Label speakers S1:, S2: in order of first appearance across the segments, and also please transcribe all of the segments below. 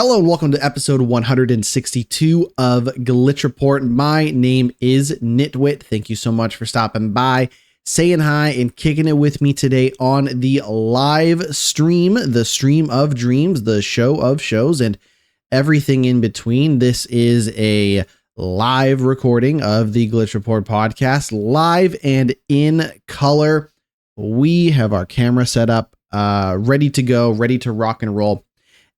S1: Hello and welcome to episode 162 of Glitch Report. My name is GnittWitt. Thank you so much for stopping by, saying hi, and kicking it with me today on the live stream, the stream of dreams, the show of shows, and everything in between. This is a live recording of the Glitch Report podcast, live and in color. We have our camera set up, ready to go, ready to rock and roll.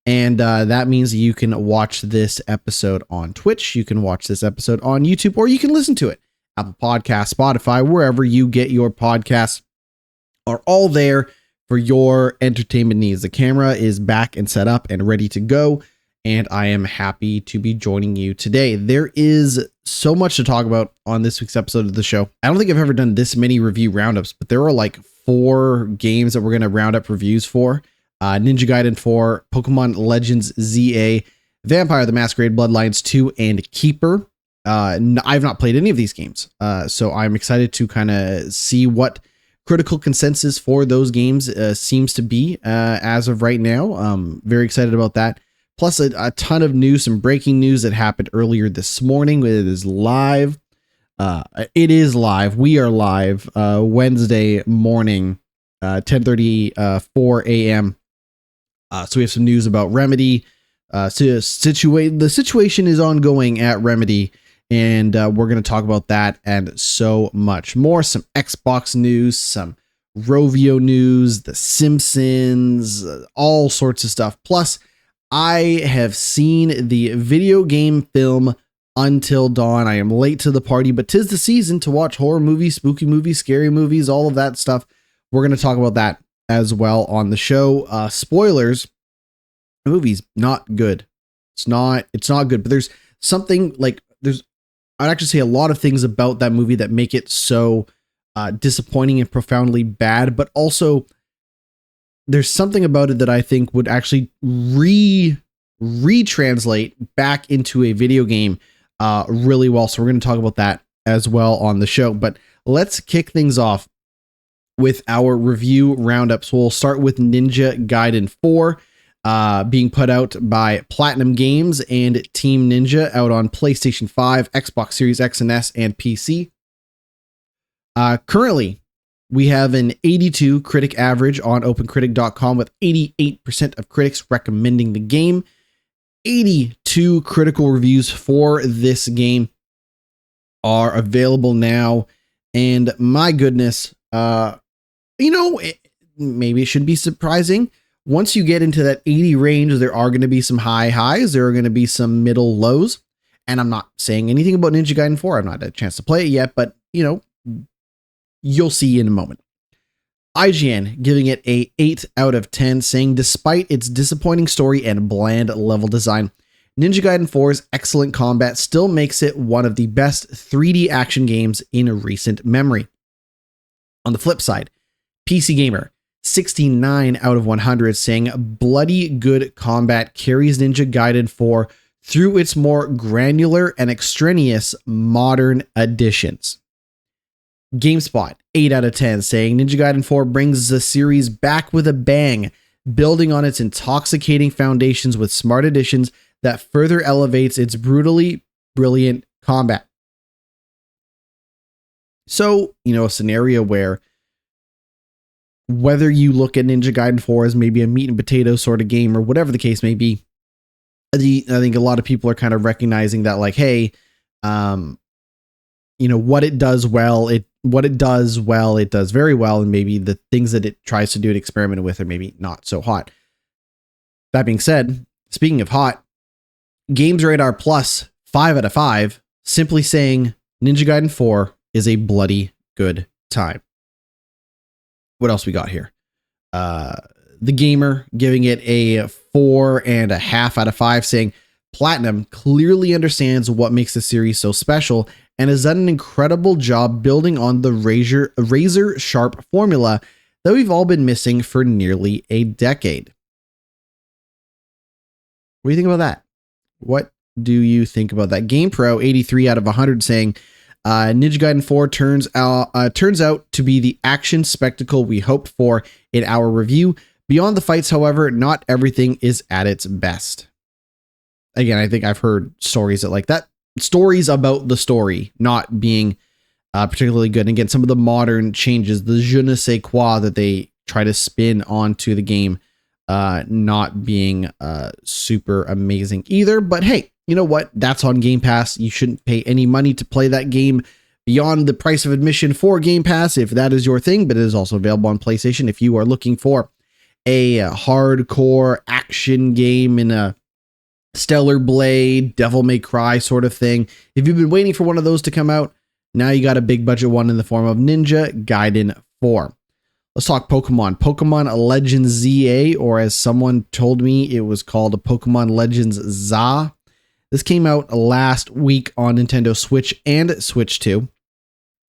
S1: And that means you can watch this episode on Twitch, you can watch this episode on YouTube, or you can listen to it. Apple Podcasts, Spotify, wherever you get your podcasts are all there for your entertainment needs. The camera is back and set up and ready to go, and I am happy to be joining you today. There is so much to talk about on this week's episode of the show. I don't think I've ever done this many review roundups, but there are like 4 games that we're going to round up reviews for. Ninja Gaiden 4, Pokemon Legends ZA, Vampire the Masquerade Bloodlines 2, and Keeper. I've not played any of these games, so I'm excited to kind of see what critical consensus for those games seems to be as of right now. Very excited about that. Plus a ton of news, some breaking news that happened earlier this morning. It is live. It is live. We are live Wednesday morning, 10:34 a.m. So we have some news about Remedy. The situation is ongoing at Remedy, and we're going to talk about that and so much more. Some Xbox news, some Rovio news, The Simpsons, all sorts of stuff. Plus, I have seen the video game film Until Dawn. I am late to the party, but 'tis the season to watch horror movies, spooky movies, scary movies, all of that stuff. We're going to talk about that as well on the show. Spoilers, the movie's not good. It's not good, but there's something like I'd actually say a lot of things about that movie that make it so disappointing and profoundly bad, but also there's something about it that I think would actually retranslate back into a video game really well. So we're going to talk about that as well on the show, but let's kick things off with our review roundups. We'll start with Ninja Gaiden 4, being put out by Platinum Games and Team Ninja, out on PlayStation 5, Xbox Series X and S, and PC. Currently, we have an 82 critic average on OpenCritic.com, with 88% of critics recommending the game. 82 critical reviews for this game are available now, and my goodness, maybe it should be surprising. Once you get into that 80 range, there are going to be some high highs. There are going to be some middle lows. And I'm not saying anything about Ninja Gaiden 4. I've not had a chance to play it yet, but you'll see in a moment. IGN giving it a 8 out of 10, saying despite its disappointing story and bland level design, Ninja Gaiden 4's excellent combat still makes it one of the best 3D action games in recent memory. On the flip side, PC Gamer, 69 out of 100, saying bloody good combat carries Ninja Gaiden 4 through its more granular and extraneous modern additions. GameSpot, 8 out of 10, saying Ninja Gaiden 4 brings the series back with a bang, building on its intoxicating foundations with smart additions that further elevates its brutally brilliant combat. So, a scenario where whether you look at Ninja Gaiden 4 as maybe a meat and potato sort of game or whatever the case may be, I think a lot of people are kind of recognizing that, like, hey, what it does very well, and maybe the things that it tries to do and experiment with are maybe not so hot. That being said, speaking of hot, Games Radar Plus 5 out of 5, simply saying Ninja Gaiden 4 is a bloody good time. What else we got here? The Gamer giving it a 4.5 out of 5, saying Platinum clearly understands what makes the series so special and has done an incredible job building on the razor sharp formula that we've all been missing for nearly a decade. What do you think about that? What do you think about that? GamePro, 83 out of 100, saying Ninja Gaiden 4 turns out to be the action spectacle we hoped for in our review. Beyond the fights, however, not everything is at its best. again, I think I've heard stories that like that, stories about the story not being particularly good. And again, some of the modern changes, the je ne sais quoi that they try to spin onto the game, not being super amazing either. But hey, you know what? That's on Game Pass. You shouldn't pay any money to play that game beyond the price of admission for Game Pass, if that is your thing, but it is also available on PlayStation if you are looking for a hardcore action game in a Stellar Blade, Devil May Cry sort of thing. If you've been waiting for one of those to come out, now you got a big budget one in the form of Ninja Gaiden 4. Let's talk Pokemon. Pokemon Legends ZA, or as someone told me, it was called a Pokemon Legends ZA. This came out last week on Nintendo Switch and Switch 2.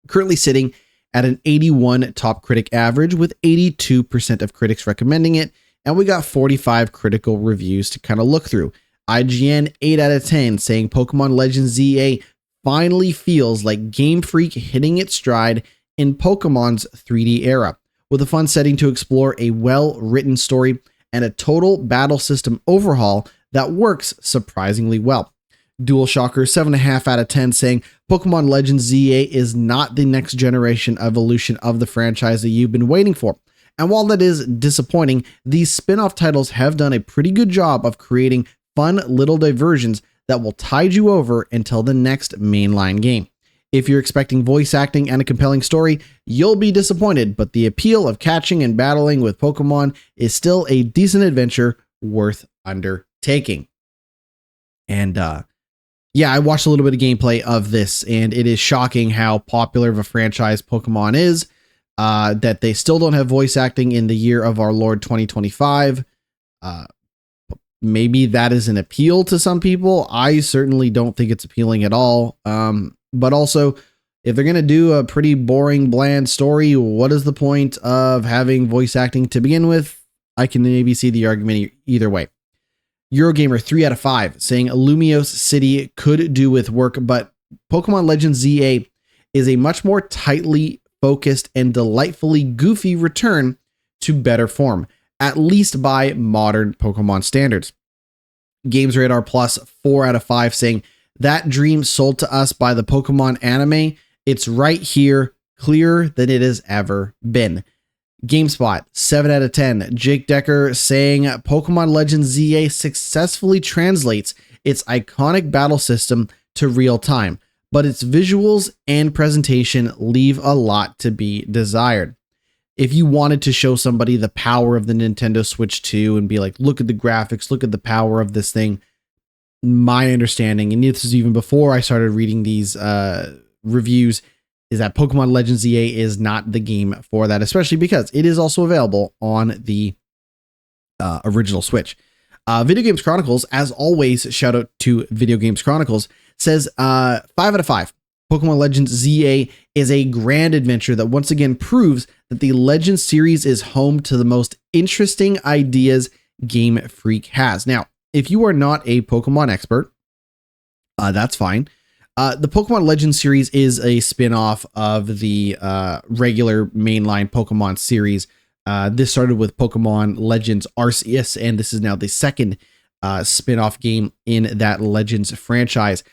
S1: Currently sitting at an 81 top critic average with 82% of critics recommending it. And we got 45 critical reviews to kind of look through. IGN 8 out of 10 saying Pokemon Legends ZA finally feels like Game Freak hitting its stride in Pokemon's 3D era, with a fun setting to explore, a well-written story, and a total battle system overhaul that works surprisingly well. DualShocker 7.5 out of 10 saying Pokemon Legends ZA is not the next generation evolution of the franchise that you've been waiting for. And while that is disappointing, these spin-off titles have done a pretty good job of creating fun little diversions that will tide you over until the next mainline game. If you're expecting voice acting and a compelling story, you'll be disappointed, but the appeal of catching and battling with Pokemon is still a decent adventure worth undertaking. And yeah, I watched a little bit of gameplay of this, and it is shocking how popular of a franchise Pokemon is, that they still don't have voice acting in the year of our Lord 2025. Maybe that is an appeal to some people. I certainly don't think it's appealing at all. But also, if they're going to do a pretty boring, bland story, what is the point of having voice acting to begin with? I can maybe see the argument either way. Eurogamer 3 out of 5 saying Lumiose City could do with work, but Pokemon Legends ZA is a much more tightly focused and delightfully goofy return to better form, at least by modern Pokemon standards. Games Radar Plus 4 out of 5 saying that dream sold to us by the Pokemon anime. It's right here, clearer than it has ever been. GameSpot 7 out of 10. Jake Decker saying Pokemon Legends ZA successfully translates its iconic battle system to real time, but its visuals and presentation leave a lot to be desired. If you wanted to show somebody the power of the Nintendo Switch 2 and be like, look at the graphics, look at the power of this thing, my understanding, and this is even before I started reading these reviews, is that Pokemon Legends ZA is not the game for that, especially because it is also available on the original Switch. Video Games Chronicles, as always, shout out to Video Games Chronicles, says 5 out of 5. Pokemon Legends ZA is a grand adventure that once again proves that the Legends series is home to the most interesting ideas Game Freak has. Now, if you are not a Pokemon expert, that's fine. The Pokemon Legends series is a spin-off of the regular mainline Pokemon series. This started with Pokemon Legends Arceus, and this is now the second spin-off game in that Legends franchise.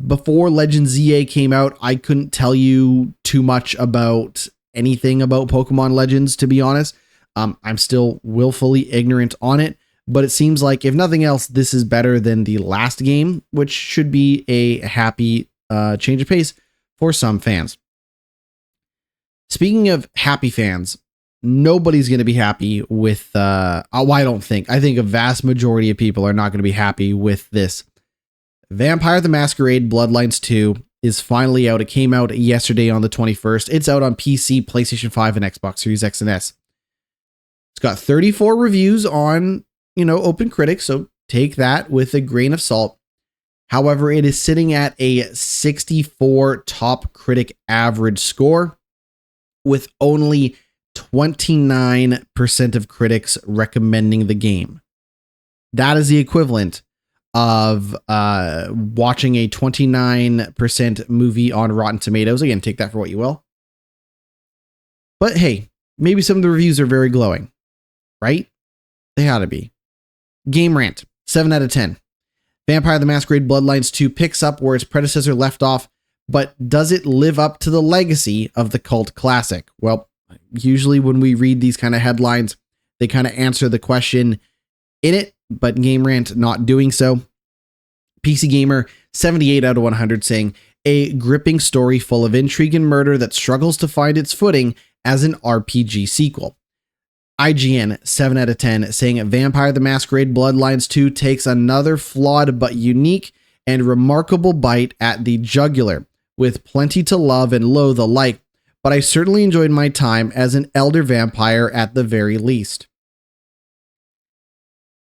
S1: Before Legends ZA came out, I couldn't tell you too much about anything about Pokemon Legends, to be honest. I'm still willfully ignorant on it, but it seems like, if nothing else, this is better than the last game, which should be a happy change of pace for some fans. Speaking of happy fans, nobody's going to be happy with, I don't think. I think a vast majority of people are not going to be happy with this. Vampire the Masquerade Bloodlines 2 is finally out. It came out yesterday on the 21st. It's out on PC, PlayStation 5, and Xbox Series X and S. It's got 34 reviews on, Open Critic, so take that with a grain of salt. However, it is sitting at a 64 top critic average score, with only 29% of critics recommending the game. That is the equivalent of watching a 29% movie on Rotten Tomatoes. Again, take that for what you will. But hey, maybe some of the reviews are very glowing, right? They ought to be. Game Rant, 7 out of 10. Vampire the Masquerade Bloodlines 2 picks up where its predecessor left off, but does it live up to the legacy of the cult classic? Well, usually when we read these kind of headlines, they kind of answer the question in it, but Game Rant not doing so. PC Gamer 78 out of 100 saying, a gripping story full of intrigue and murder that struggles to find its footing as an RPG sequel. IGN 7 out of 10 saying Vampire the Masquerade Bloodlines 2 takes another flawed but unique and remarkable bite at the jugular, with plenty to love and loathe alike, but I certainly enjoyed my time as an elder vampire at the very least.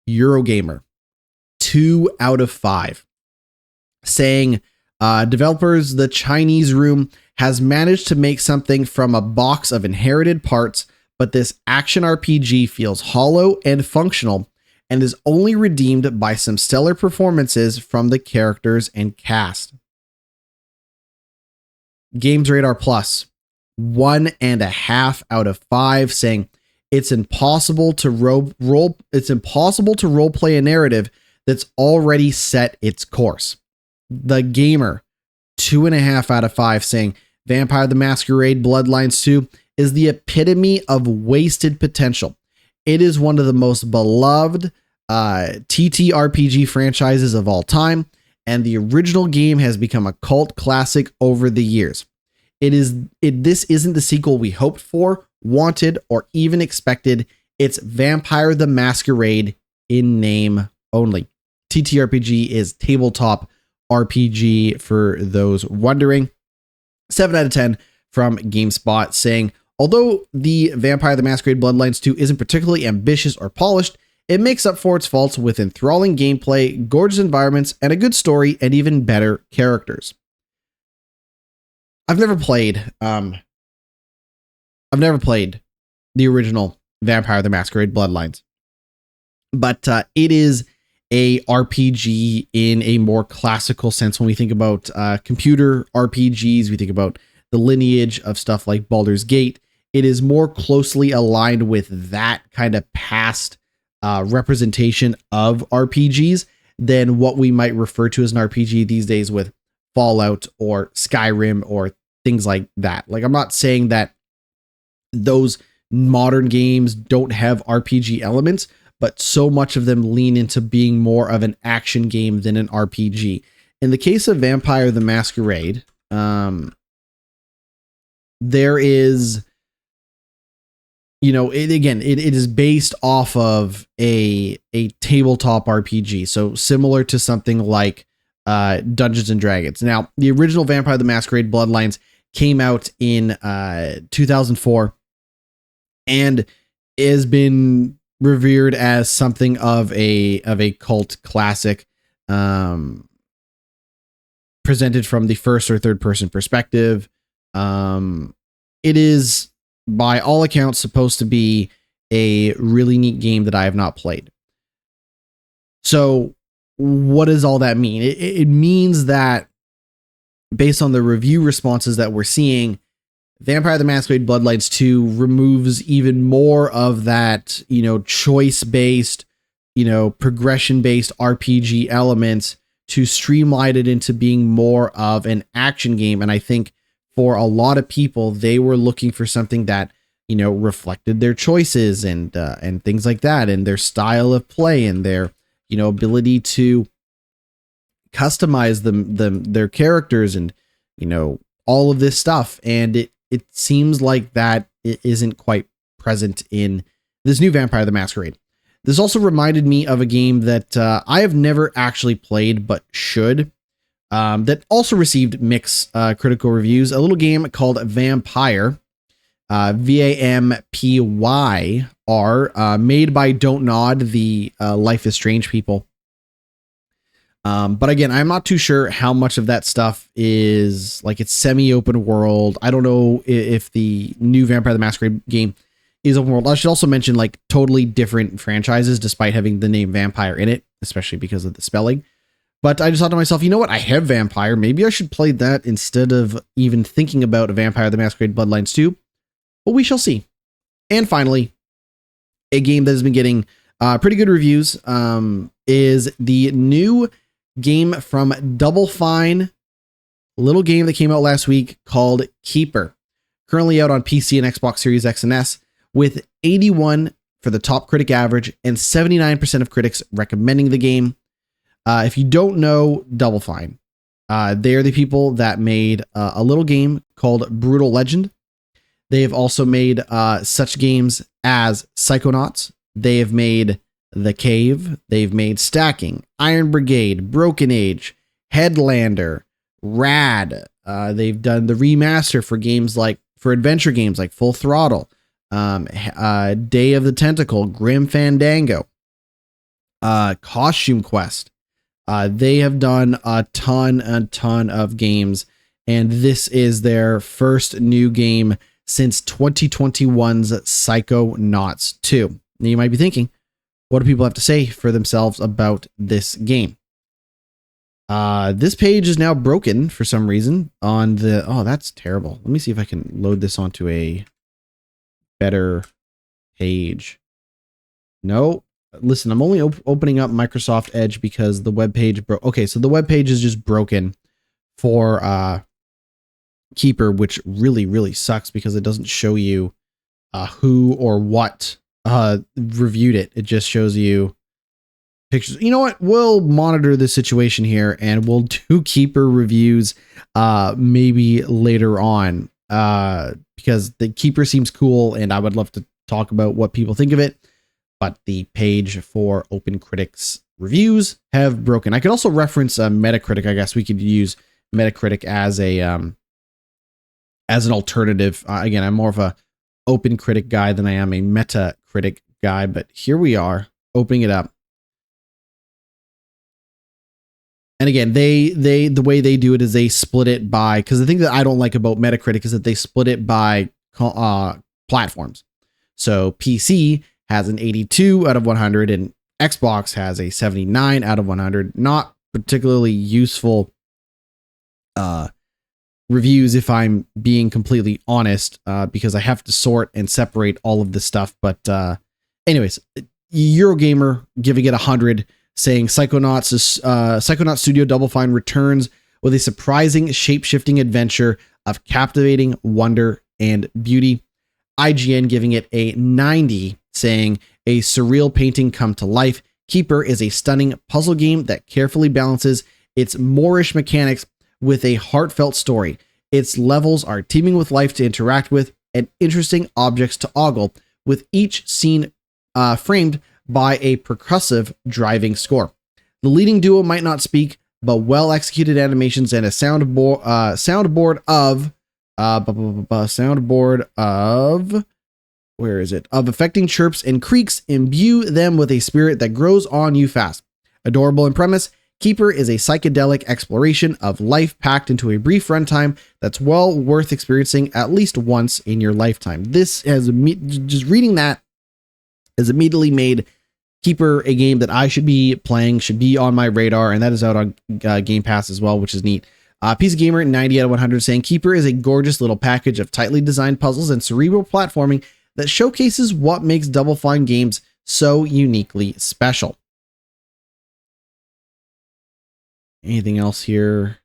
S1: Eurogamer 2 out of 5 saying developers The Chinese Room has managed to make something from a box of inherited parts, but this action RPG feels hollow and functional and is only redeemed by some stellar performances from the characters and cast. Games Radar Plus 1.5 out of 5 saying it's impossible to role play a narrative that's already set its course. The Gamer 2.5 out of 5 saying Vampire the Masquerade Bloodlines 2 is the epitome of wasted potential. It is one of the most beloved TTRPG franchises of all time, and the original game has become a cult classic over the years. This isn't the sequel we hoped for, wanted, or even expected. It's Vampire the Masquerade in name only. TTRPG is tabletop RPG for those wondering. 7 out of 10 from GameSpot saying, although the Vampire the Masquerade Bloodlines 2 isn't particularly ambitious or polished, it makes up for its faults with enthralling gameplay, gorgeous environments, and a good story, and even better characters. I've never played the original Vampire the Masquerade Bloodlines, but it is a RPG in a more classical sense. When we think about computer RPGs, we think about the lineage of stuff like Baldur's Gate. It is more closely aligned with that kind of past representation of RPGs than what we might refer to as an RPG these days with Fallout or Skyrim or things like that. Like, I'm not saying that those modern games don't have RPG elements, but so much of them lean into being more of an action game than an RPG. In the case of Vampire the Masquerade, there is, it is based off of a tabletop RPG. So similar to something like Dungeons and Dragons. Now, the original Vampire the Masquerade Bloodlines came out in 2004 and has been revered as something of a cult classic, presented from the first or third person perspective. It is, by all accounts, supposed to be a really neat game that I have not played. So what does all that mean? It means that based on the review responses that we're seeing, Vampire the Masquerade Bloodlines 2 removes even more of that, choice-based, progression-based RPG elements to streamline it into being more of an action game. And I think for a lot of people, they were looking for something that, reflected their choices and things like that, and their style of play and their, ability to customize their characters and, all of this stuff. And it seems like that it isn't quite present in this new Vampire the Masquerade. This also reminded me of a game that I have never actually played, but should, that also received mixed critical reviews. A little game called Vampyr, Vampyr, made by Don't Nod, the Life is Strange people. But again, I'm not too sure how much of that stuff is like, it's semi-open world. I don't know if the new Vampire the Masquerade game is open world. I should also mention, like, totally different franchises despite having the name Vampire in it, especially because of the spelling. But I just thought to myself, you know what? I have Vampyr. Maybe I should play that instead of even thinking about Vampire the Masquerade Bloodlines 2. But we shall see. And finally, a game that has been getting pretty good reviews is the new game from Double Fine, little game that came out last week called Keeper. Currently out on PC and Xbox Series X and S with 81 for the top critic average and 79% of critics recommending the game. If you don't know Double Fine, they are the people that made a little game called Brutal Legend. They have also made such games as Psychonauts. They have made The Cave. They've made Stacking, Iron Brigade, Broken Age, Headlander, Rad. They've done the remaster for adventure games like Full Throttle, Day of the Tentacle, Grim Fandango, Costume Quest. They have done a ton of games, and this is their first new game since 2021's Psychonauts 2. Now you might be thinking, what do people have to say for themselves about this game? This page is now broken for some reason on the... Oh, that's terrible. Let me see if I can load this onto a better page. No. Listen, I'm only opening up Microsoft Edge because the web page broke. Okay, so the web page is just broken for Keeper, which really sucks because it doesn't show you who or what reviewed it. It just shows you pictures. You know what? We'll monitor the situation here and we'll do Keeper reviews maybe later on because the Keeper seems cool and I would love to talk about what people think of it. But the page for Open Critics reviews have broken. I could also reference Metacritic. I guess we could use Metacritic as a as an alternative. Again, I'm more of a Open Critic guy than I am a Metacritic guy. But here we are, opening it up. And again, the way they do it is they split it by, because the thing that I don't like about Metacritic is that they split it by platforms. So PC has an 82 out of 100 and Xbox has a 79 out of 100. Not particularly useful reviews if I'm being completely honest, because I have to sort and separate all of this stuff. But anyways, Eurogamer giving it 100, saying Psychonauts Studio Double Fine returns with a surprising shape-shifting adventure of captivating wonder and beauty. IGN giving it a 90, saying a surreal painting come to life. Keeper is a stunning puzzle game that carefully balances its Moorish mechanics with a heartfelt story. Its levels are teeming with life to interact with and interesting objects to ogle, with each scene framed by a percussive driving score. The leading duo might not speak, but well-executed animations and a soundboard of where is it? Of affecting chirps and creaks imbue them with a spirit that grows on you fast. Adorable in premise, Keeper is a psychedelic exploration of life packed into a brief runtime that's well worth experiencing at least once in your lifetime. This has, just reading that, has immediately made Keeper a game that I should be playing, should be on my radar, and that is out on Game Pass as well, which is neat. PC Gamer 90 out of 100 saying Keeper is a gorgeous little package of tightly designed puzzles and cerebral platforming that showcases what makes Double Fine games so uniquely special. Anything else here?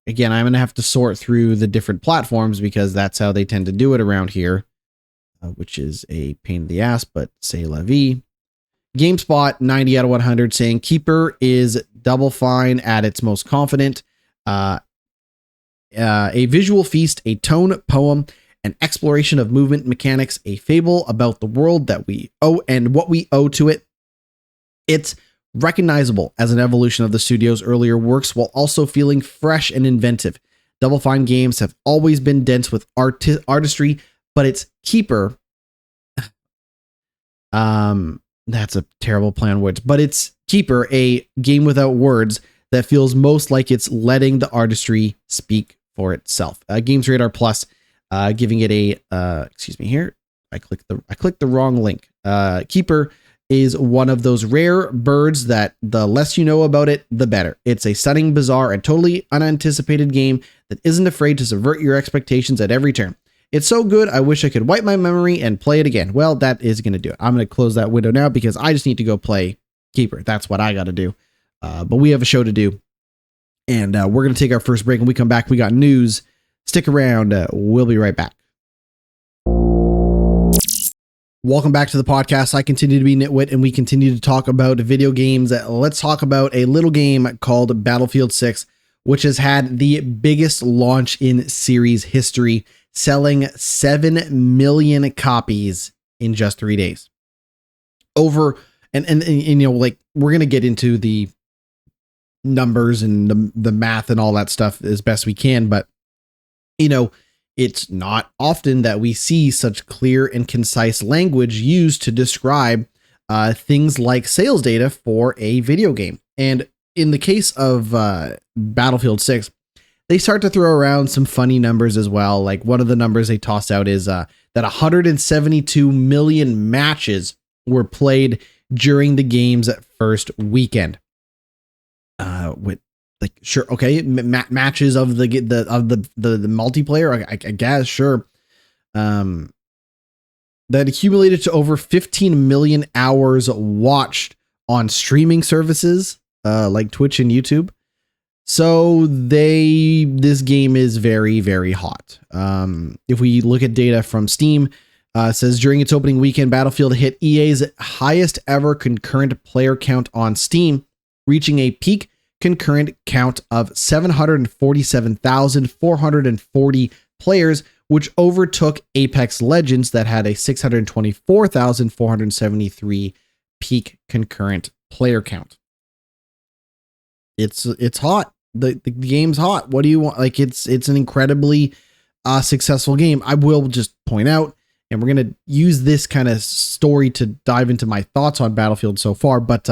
S1: Again, I'm going to have to sort through the different platforms because that's how they tend to do it around here, which is a pain in the ass, but c'est la vie. GameSpot 90 out of 100 saying Keeper is Double Fine at its most confident. A visual feast, a tone poem, an exploration of movement mechanics, a fable about the world that we owe and what we owe to it. It's recognizable as an evolution of the studio's earlier works while also feeling fresh and inventive. Double Fine games have always been dense with artistry, but it's Keeper. That's a terrible play on words, but it's Keeper, a game without words that feels most like it's letting the artistry speak for itself. Games Radar Plus, giving it a, excuse me here. I clicked the wrong link. Keeper is one of those rare birds that the less you know about it, the better. It's a stunning, bizarre, and totally unanticipated game that isn't afraid to subvert your expectations at every turn. It's so good, I wish I could wipe my memory and play it again. Well, that is going to do it. I'm going to close that window now because I just need to go play keeper. That's what I got to do. But we have a show to do. And we're going to take our first break. When we come back, we got news. Stick around. We'll be right back. Welcome back to the podcast. I continue to be GnittWitt, and we continue to talk about video games. Let's talk about a little game called Battlefield 6, which has had the biggest launch in series history, selling 7 million copies in just 3 days. And you know, like, we're going to get into the numbers and the math and all that stuff as best we can, but you know, it's not often that we see such clear and concise language used to describe things like sales data for a video game. And in the case of Battlefield 6, they start to throw around some funny numbers as well. Like, one of the numbers they toss out is that 172 million matches were played during the game's first weekend. With, like, sure, okay, matches of the multiplayer, I guess, sure. That accumulated to over 15 million hours watched on streaming services like Twitch and YouTube. So this game is very, very hot. If we look at data from Steam, it says during its opening weekend, Battlefield hit EA's highest ever concurrent player count on Steam, reaching a peak concurrent count of 747,440 players, which overtook Apex Legends that had a 624,473 peak concurrent player count. It's hot. The game's hot. What do you want? Like, it's an incredibly successful game. I will just point out, and we're going to use this kind of story to dive into my thoughts on Battlefield so far, but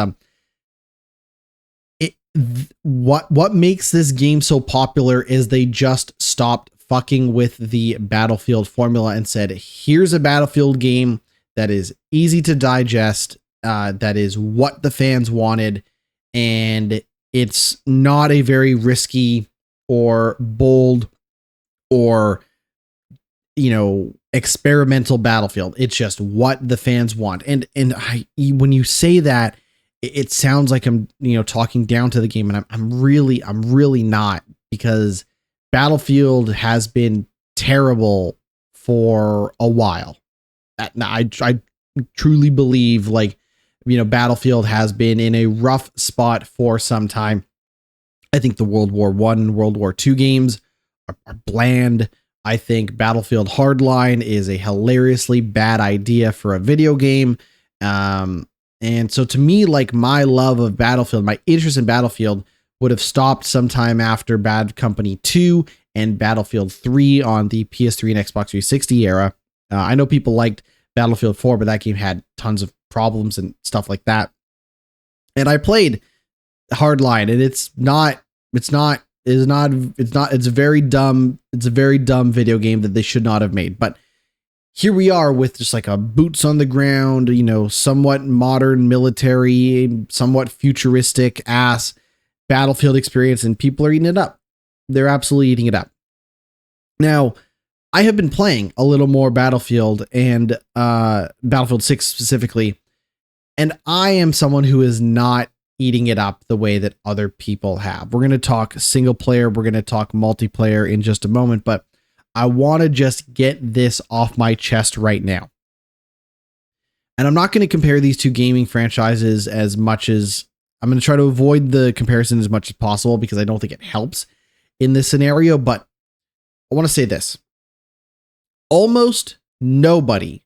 S1: what makes this game so popular is they just stopped fucking with the Battlefield formula and said, here's a Battlefield game that is easy to digest, that is what the fans wanted, and it's not a very risky or bold or, you know, experimental Battlefield. It's just what the fans want. And when you say that, it sounds like I'm, you know, talking down to the game, and I'm really not, because Battlefield has been terrible for a while. I truly believe, like, you know, Battlefield has been in a rough spot for some time. I think the World War I and World War II games are bland. I think Battlefield Hardline is a hilariously bad idea for a video game. And so to me, like, my love of Battlefield, my interest in Battlefield would have stopped sometime after Bad Company 2 and Battlefield 3 on the PS3 and Xbox 360 era. I know people liked Battlefield 4, but that game had tons of problems and stuff like that. And I played Hardline, and it's a very dumb video game that they should not have made. But here we are with just like a boots on the ground, you know, somewhat modern military, somewhat futuristic ass Battlefield experience, and people are eating it up. They're absolutely eating it up. Now, I have been playing a little more Battlefield, and Battlefield 6 specifically, and I am someone who is not eating it up the way that other people have. We're going to talk single player, we're going to talk multiplayer in just a moment, but I want to just get this off my chest right now. And I'm not going to compare these two gaming franchises as much as I'm going to try to avoid the comparison as much as possible, because I don't think it helps in this scenario. But I want to say this. Almost nobody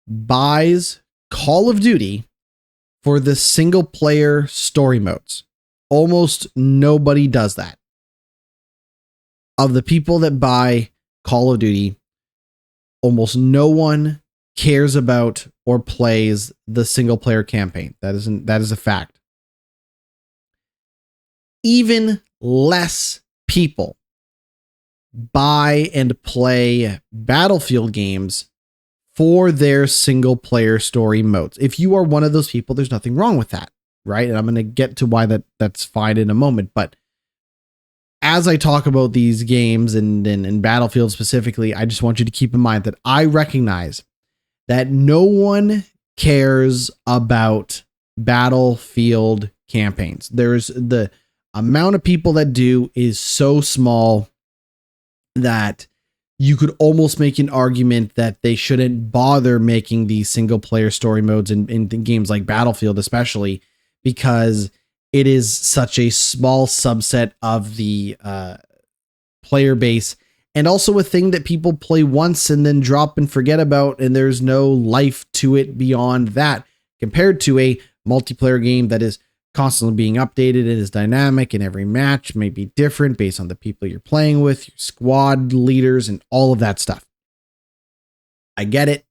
S1: buys Call of Duty for the single player story modes. Almost nobody does that. Of the people that buy Call of Duty, almost no one cares about or plays the single player campaign. That is a fact. Even less people buy and play Battlefield games for their single player story modes. If you are one of those people, there's nothing wrong with that, right? And I'm going to get to why that's fine in a moment. But as I talk about these games and Battlefield specifically, I just want you to keep in mind that I recognize that no one cares about Battlefield campaigns. There's the amount of people that do is so small that you could almost make an argument that they shouldn't bother making these single player story modes in games like Battlefield, especially because it is such a small subset of the player base, and also a thing that people play once and then drop and forget about, and there's no life to it beyond that, compared to a multiplayer game that is constantly being updated and is dynamic, and every match may be different based on the people you're playing with, your squad leaders, and all of that stuff. I get it.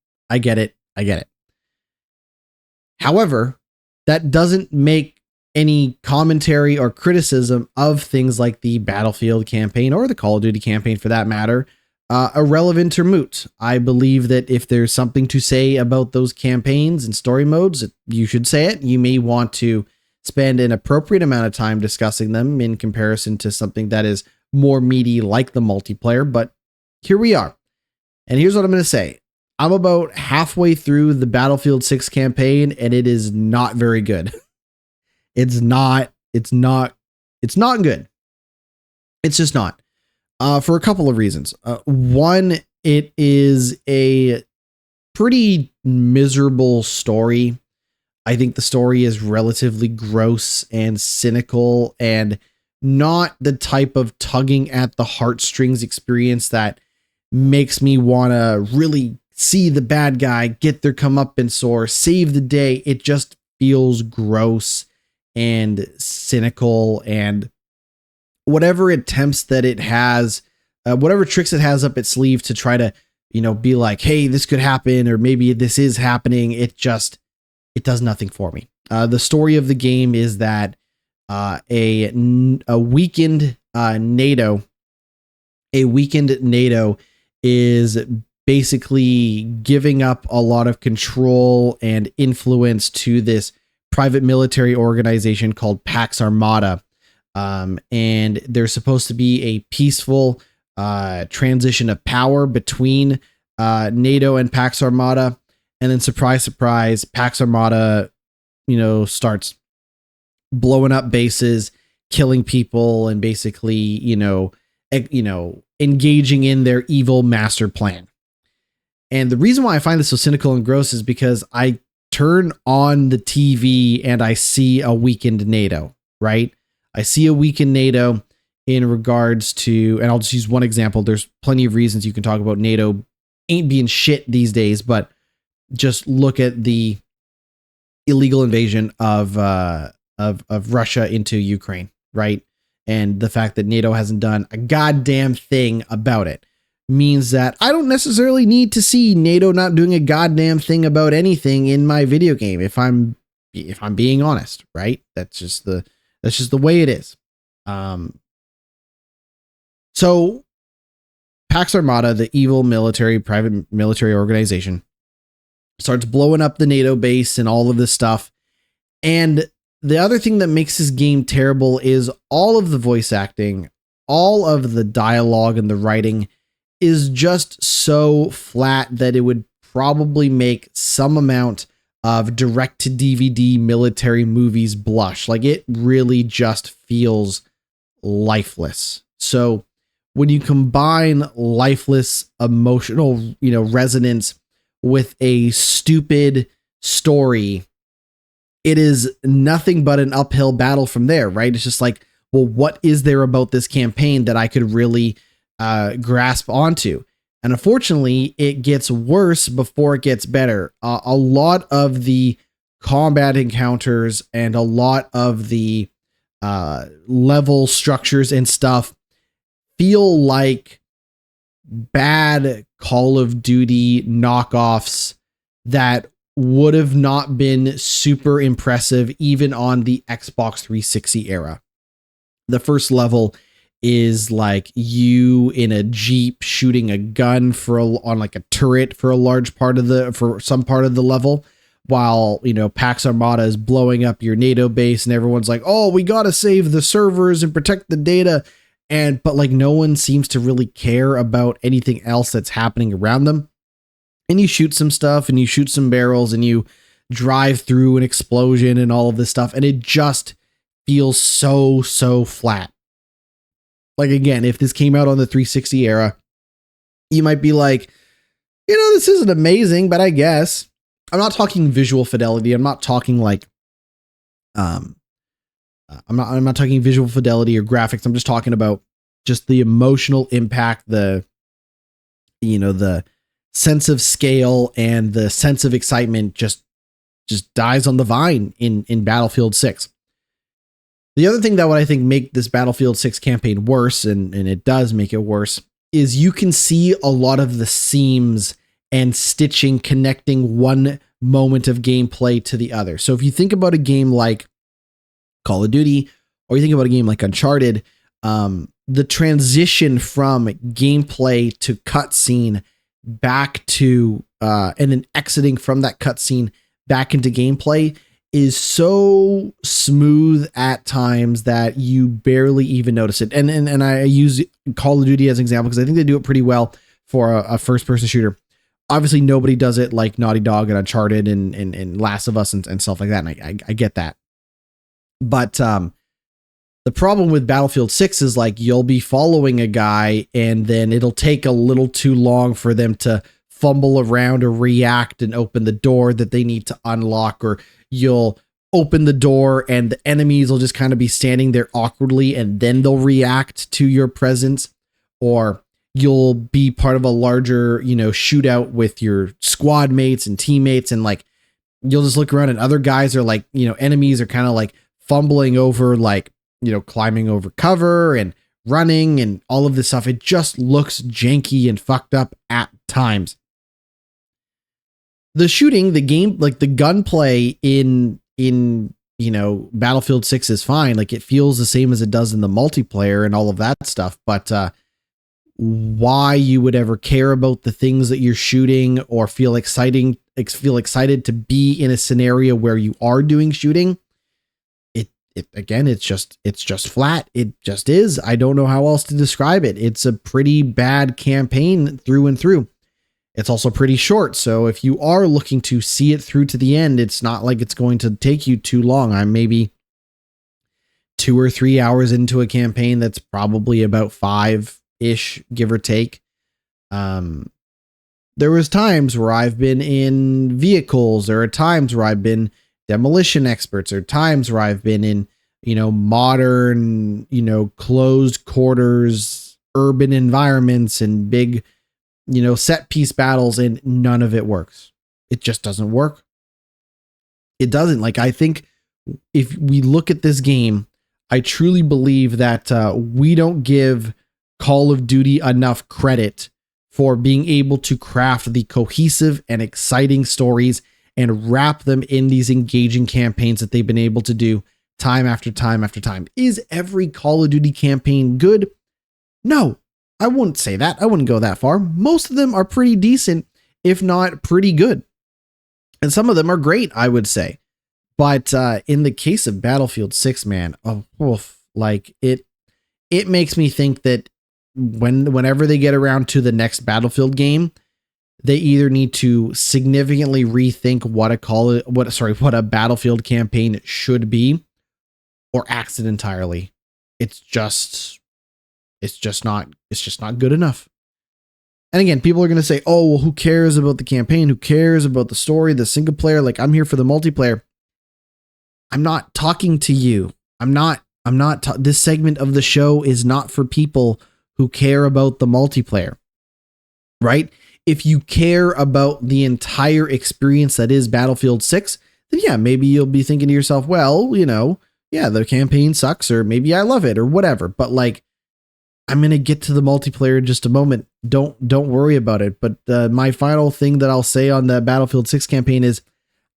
S1: However, that doesn't make any commentary or criticism of things like the Battlefield campaign or the Call of Duty campaign for that matter irrelevant or moot. I believe that if there's something to say about those campaigns and story modes, you should say it. You may want to spend an appropriate amount of time discussing them in comparison to something that is more meaty like the multiplayer, but here we are. And here's what I'm going to say. I'm about halfway through the Battlefield 6 campaign and it is not very good. It's not good. It's just not. For a couple of reasons. One, it is a pretty miserable story. I think the story is relatively gross and cynical and not the type of tugging at the heartstrings experience that makes me want to really see the bad guy get their comeuppance or save the day. It just feels gross and cynical, and whatever attempts that it has, whatever tricks it has up its sleeve to try to, be like, hey, this could happen, or maybe this is happening. It does nothing for me. The story of the game is that a weakened NATO is basically giving up a lot of control and influence to this private military organization called Pax Armada. And there's supposed to be a peaceful transition of power between NATO and Pax Armada. And then surprise, surprise, Pax Armada, starts blowing up bases, killing people, and basically, engaging in their evil master plan. And the reason why I find this so cynical and gross is because I turn on the TV and I see a weakened NATO, right? I see a weakened NATO in regards to, and I'll just use one example. There's plenty of reasons you can talk about NATO ain't being shit these days, but just look at the illegal invasion of Russia into Ukraine, right? And the fact that NATO hasn't done a goddamn thing about it means that I don't necessarily need to see NATO not doing a goddamn thing about anything in my video game. If I'm being honest, right? That's just the way it is. So Pax Armada, the evil private military organization, starts blowing up the NATO base and all of this stuff. And the other thing that makes this game terrible is all of the voice acting, all of the dialogue and the writing is just so flat that it would probably make some amount of direct to DVD military movies blush. Like, it really just feels lifeless. So when you combine lifeless emotional, resonance with a stupid story, it is nothing but an uphill battle from there, right? It's just like, well, what is there about this campaign that I could really grasp onto? And unfortunately, it gets worse before it gets better. A lot of the combat encounters and a lot of the level structures and stuff feel like bad Call of Duty knockoffs that would have not been super impressive even on the Xbox 360 era. The first level is like you in a Jeep shooting a gun on like a turret for some part of the level, while, Pax Armada is blowing up your NATO base and everyone's like, oh, we got to save the servers and protect the data. But like no one seems to really care about anything else that's happening around them. And you shoot some stuff and you shoot some barrels and you drive through an explosion and all of this stuff. And it just feels so flat. Like, again, if this came out on the 360 era, you might be like, this isn't amazing, but I guess. I'm not talking visual fidelity. I'm not talking like, I'm not talking visual fidelity or graphics. I'm just talking about just the emotional impact, the sense of scale and the sense of excitement just dies on the vine in Battlefield 6. The other thing that would, I think, make this Battlefield 6 campaign worse, and it does make it worse, is you can see a lot of the seams and stitching connecting one moment of gameplay to the other. So if you think about a game like Call of Duty, or you think about a game like Uncharted, the transition from gameplay to cutscene back to, and then exiting from that cutscene back into gameplay is so smooth at times that you barely even notice it. And I use Call of Duty as an example because I think they do it pretty well for a first-person shooter. Obviously, nobody does it like Naughty Dog and Uncharted and Last of Us and stuff like that, and I get that. But the problem with Battlefield 6 is like you'll be following a guy and then it'll take a little too long for them to fumble around or react and open the door that they need to unlock, or you'll open the door and the enemies will just kind of be standing there awkwardly and then they'll react to your presence, or you'll be part of a larger, shootout with your squad mates and teammates, and like you'll just look around and other guys are like, enemies are kind of like fumbling over, like, climbing over cover and running and all of this stuff. It just looks janky and fucked up at times. The shooting, the game, like the gunplay in Battlefield 6 is fine. Like it feels the same as it does in the multiplayer and all of that stuff. But why you would ever care about the things that you're shooting or feel excited to be in a scenario where you are doing shooting, again, it's just flat. It just is. I don't know how else to describe it. It's a pretty bad campaign through and through. It's also pretty short. So if you are looking to see it through to the end, it's not like it's going to take you too long. I'm maybe 2 or 3 hours into a campaign that's probably about 5-ish, give or take. There was times where I've been in vehicles. There are times where I've been demolition experts, or times where I've been in, modern, closed quarters, urban environments and big, set piece battles, and none of it works. It just doesn't work. It doesn't. Like, I think if we look at this game, I truly believe that we don't give Call of Duty enough credit for being able to craft the cohesive and exciting stories and wrap them in these engaging campaigns that they've been able to do time after time after time. Is every Call of Duty campaign good? No, I wouldn't say that. I wouldn't go that far. Most of them are pretty decent, if not pretty good. And some of them are great, I would say. But in the case of Battlefield 6, man, it makes me think that whenever they get around to the next Battlefield game, they either need to significantly rethink what a Battlefield campaign should be, or axe it entirely. It's just not good enough. And again, people are going to say, "Oh, well, who cares about the campaign? Who cares about the story, the single player? Like, I'm here for the multiplayer." I'm not talking to you. This segment of the show is not for people who care about the multiplayer, right? If you care about the entire experience that is Battlefield 6, then yeah, maybe you'll be thinking to yourself, well, the campaign sucks, or maybe I love it, or whatever. But like, I'm going to get to the multiplayer in just a moment. Don't worry about it. But my final thing that I'll say on the Battlefield 6 campaign is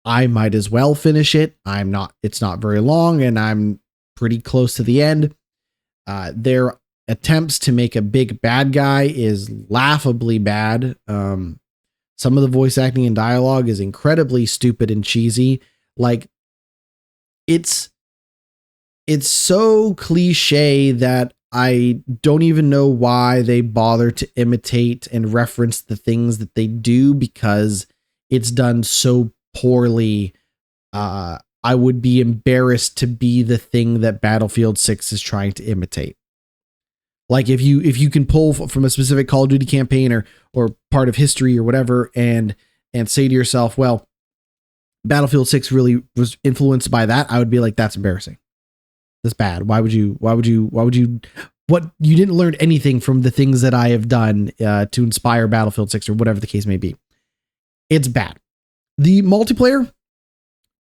S1: I might as well finish it. It's not very long, and I'm pretty close to the end. Their attempts to make a big bad guy is laughably bad. Some of the voice acting and dialogue is incredibly stupid and cheesy. Like, it's so cliche that I don't even know why they bother to imitate and reference the things that they do, because it's done so poorly, I would be embarrassed to be the thing that Battlefield 6 is trying to imitate. Like if you can pull from a specific Call of Duty campaign or part of history or whatever and say to yourself, well, Battlefield 6 really was influenced by that, I would be like, that's embarrassing. That's bad. Why would you, what, you didn't learn anything from the things that I have done to inspire Battlefield 6 or whatever the case may be. It's bad. The multiplayer,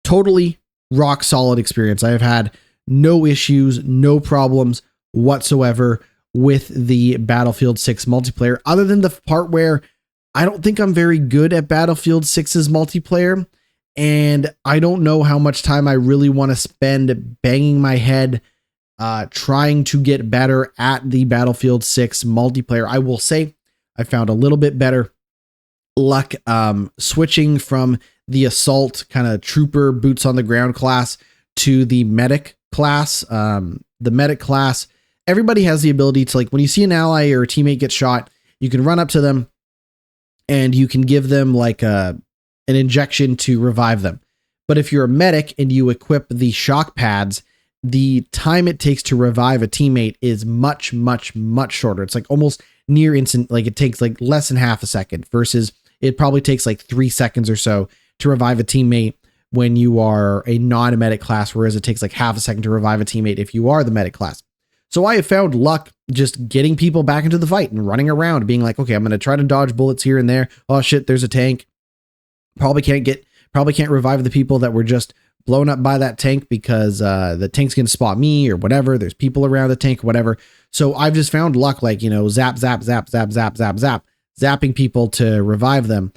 S1: totally rock solid experience. I have had no issues, no problems whatsoever with the Battlefield 6 multiplayer, other than the part where I don't think I'm very good at Battlefield 6's multiplayer. And I don't know how much time I really want to spend banging my head trying to get better at the Battlefield 6 multiplayer. I will say I found a little bit better luck switching from the assault kind of trooper boots on the ground class to the medic class. The medic class, everybody has the ability to, like, when you see an ally or a teammate get shot, you can run up to them and you can give them like an injection to revive them. But if you're a medic and you equip the shock pads, the time it takes to revive a teammate is much, much, much shorter. It's like almost near instant. Like it takes like less than half a second versus it probably takes like 3 seconds or so to revive a teammate when you are a non-medic class, whereas it takes like half a second to revive a teammate if you are the medic class. So I have found luck just getting people back into the fight and running around being like, okay, I'm going to try to dodge bullets here and there. Oh shit, there's a tank. Probably can't revive the people that were just blown up by that tank because the tank's going to spot me or whatever. There's people around the tank, whatever. So I've just found luck, like, zap, zap, zap, zap, zap, zap, zap, zapping people to revive them,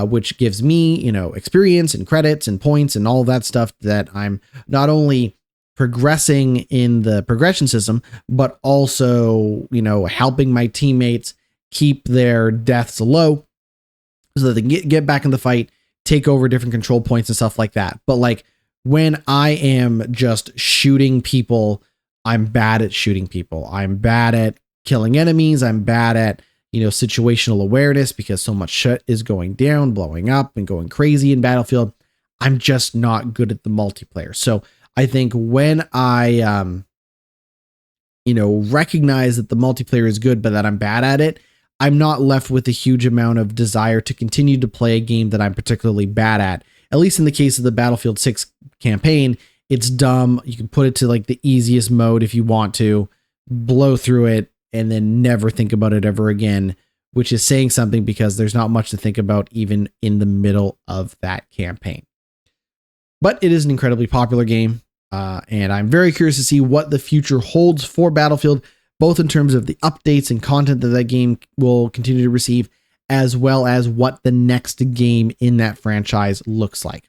S1: which gives me, experience and credits and points and all of that stuff that I'm not only progressing in the progression system, but also, helping my teammates keep their deaths low so that they can get back in the fight, take over different control points and stuff like that. But like when I am just shooting people, I'm bad at shooting people. I'm bad at killing enemies. I'm bad at, situational awareness because so much shit is going down, blowing up and going crazy in Battlefield. I'm just not good at the multiplayer. So I think when I, recognize that the multiplayer is good, but that I'm bad at it, I'm not left with a huge amount of desire to continue to play a game that I'm particularly bad at least in the case of the Battlefield 6 campaign. It's dumb. You can put it to like the easiest mode if you want to, blow through it, and then never think about it ever again, which is saying something because there's not much to think about even in the middle of that campaign. But it is an incredibly popular game, and I'm very curious to see what the future holds for Battlefield, both in terms of the updates and content that game will continue to receive, as well as what the next game in that franchise looks like.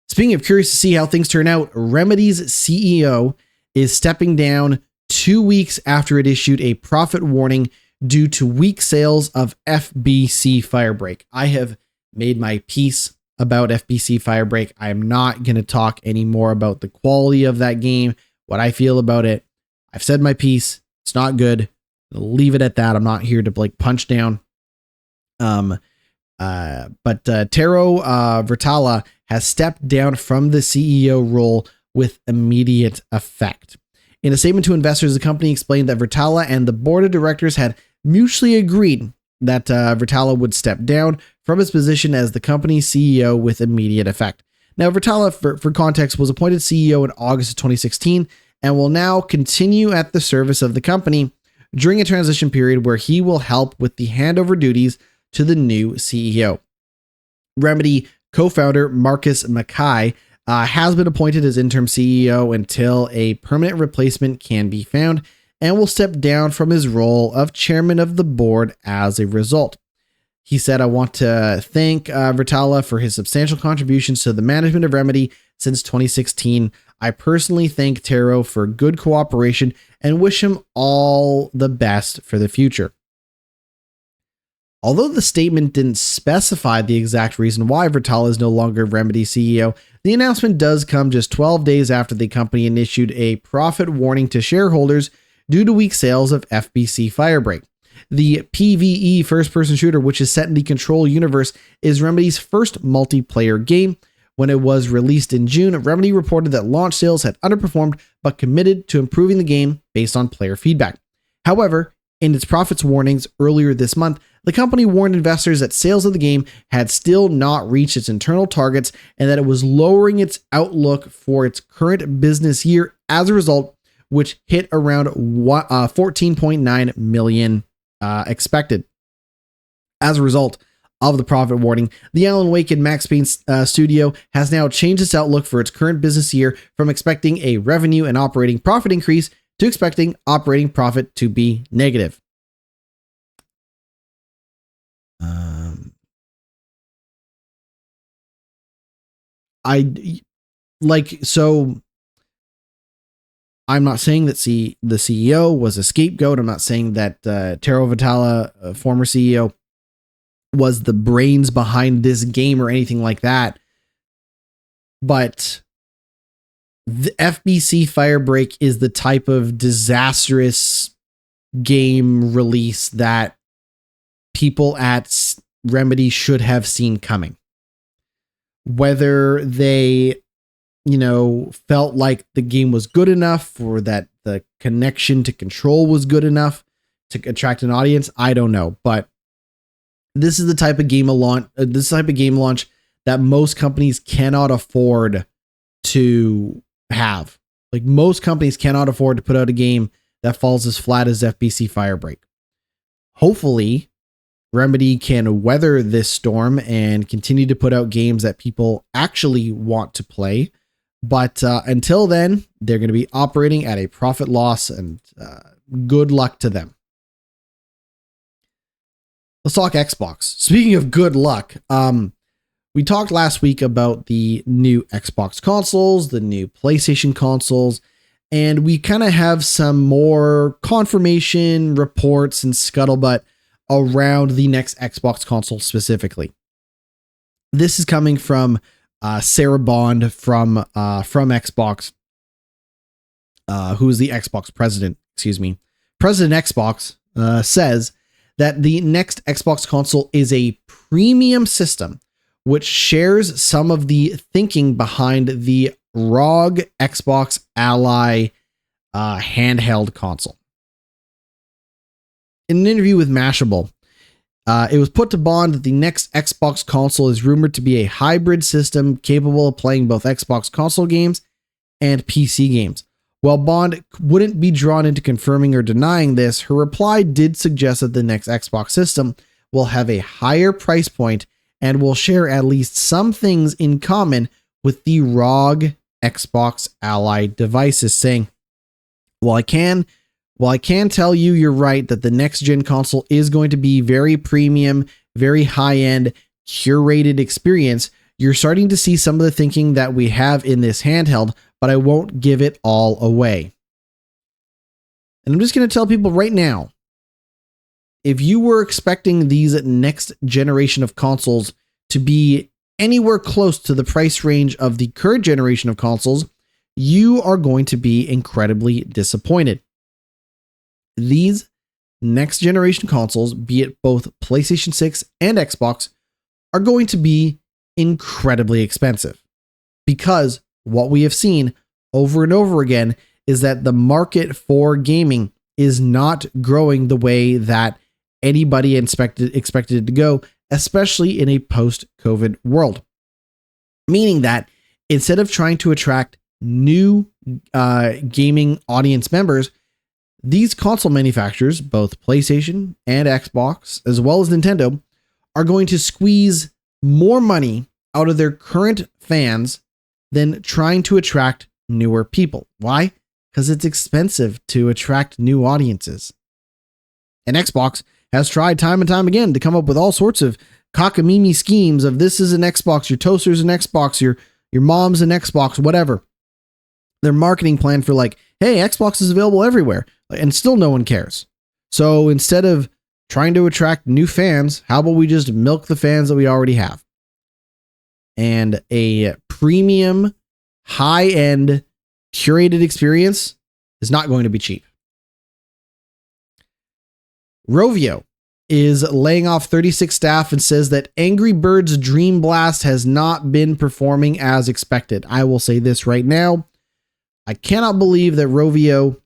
S1: Speaking of curious to see how things turn out, Remedy's CEO is stepping down 2 weeks after it issued a profit warning due to weak sales of FBC Firebreak. I have made my peace about FBC Firebreak. I am not going to talk anymore about the quality of that game, what I feel about it. I've said my piece. It's not good. I'll leave it at that. I'm not here to like punch down. But Tero Virtala has stepped down from the CEO role with immediate effect. In a statement to investors, the company explained that Virtala and the board of directors had mutually agreed that Virtala would step down from his position as the company's CEO with immediate effect. Now, Virtala, for context, was appointed CEO in August of 2016 and will now continue at the service of the company during a transition period where he will help with the handover duties to the new CEO. Remedy co-founder Marcus Mackay has been appointed as interim CEO until a permanent replacement can be found, and will step down from his role of chairman of the board as a result. He said, "I want to thank Virtala for his substantial contributions to the management of Remedy since 2016. I personally thank Tero for good cooperation and wish him all the best for the future." Although the statement didn't specify the exact reason why Virtala is no longer Remedy CEO, the announcement does come just 12 days after the company issued a profit warning to shareholders due to weak sales of FBC Firebreak. The PvE first-person shooter, which is set in the Control universe, is Remedy's first multiplayer game. When it was released in June, Remedy reported that launch sales had underperformed, but committed to improving the game based on player feedback. However, in its profits warnings earlier this month, the company warned investors that sales of the game had still not reached its internal targets and that it was lowering its outlook for its current business year as a result, which hit around 14.9 million expected. As a result of the profit warning, the Alan Wake and Max Payne studio has now changed its outlook for its current business year from expecting a revenue and operating profit increase to expecting operating profit to be negative. I'm not saying that the CEO was a scapegoat. I'm not saying that Tero Vitala, former CEO, was the brains behind this game or anything like that. But the FBC Firebreak is the type of disastrous game release that people at Remedy should have seen coming. Whether they, felt like the game was good enough or that the connection to Control was good enough to attract an audience, I don't know. But this is the type of game launch. That most companies cannot afford to have. Like, most companies cannot afford to put out a game that falls as flat as FBC Firebreak. Hopefully, Remedy can weather this storm and continue to put out games that people actually want to play. But until then, they're going to be operating at a profit loss, and good luck to them. Let's talk Xbox. Speaking of good luck, we talked last week about the new Xbox consoles, the new PlayStation consoles, and we kind of have some more confirmation reports and scuttlebutt around the next Xbox console specifically. This is coming from Sarah Bond from Xbox, who is the Xbox president, President Xbox, says that the next Xbox console is a premium system, which shares some of the thinking behind the ROG Xbox Ally handheld console. In an interview with Mashable, it was put to Bond that the next Xbox console is rumored to be a hybrid system capable of playing both Xbox console games and PC games. While Bond wouldn't be drawn into confirming or denying this, her reply did suggest that the next Xbox system will have a higher price point and will share at least some things in common with the ROG Xbox Ally devices, saying, While I can tell you you're right that the next gen console is going to be very premium, very high-end, curated experience, you're starting to see some of the thinking that we have in this handheld, but I won't give it all away. And I'm just going to tell people right now, if you were expecting these next generation of consoles to be anywhere close to the price range of the current generation of consoles, you are going to be incredibly disappointed. These next generation consoles, be it both PlayStation 6 and Xbox, are going to be incredibly expensive, because what we have seen over and over again is that the market for gaming is not growing the way that anybody expected it to go, especially in a post-COVID world. Meaning that instead of trying to attract new gaming audience members, these console manufacturers, both PlayStation and Xbox, as well as Nintendo, are going to squeeze more money out of their current fans than trying to attract newer people. Why? Because it's expensive to attract new audiences. And Xbox has tried time and time again to come up with all sorts of cockamamie schemes of this is an Xbox, your toaster's an Xbox, your mom's an Xbox, whatever. Their marketing plan for like, hey, Xbox is available everywhere, and still no one cares. So instead of trying to attract new fans, how about we just milk the fans that we already have? And a premium, high-end, curated experience is not going to be cheap. Rovio is laying off 36 staff and says that Angry Birds Dream Blast has not been performing as expected. I will say this right now. I cannot believe that Rovio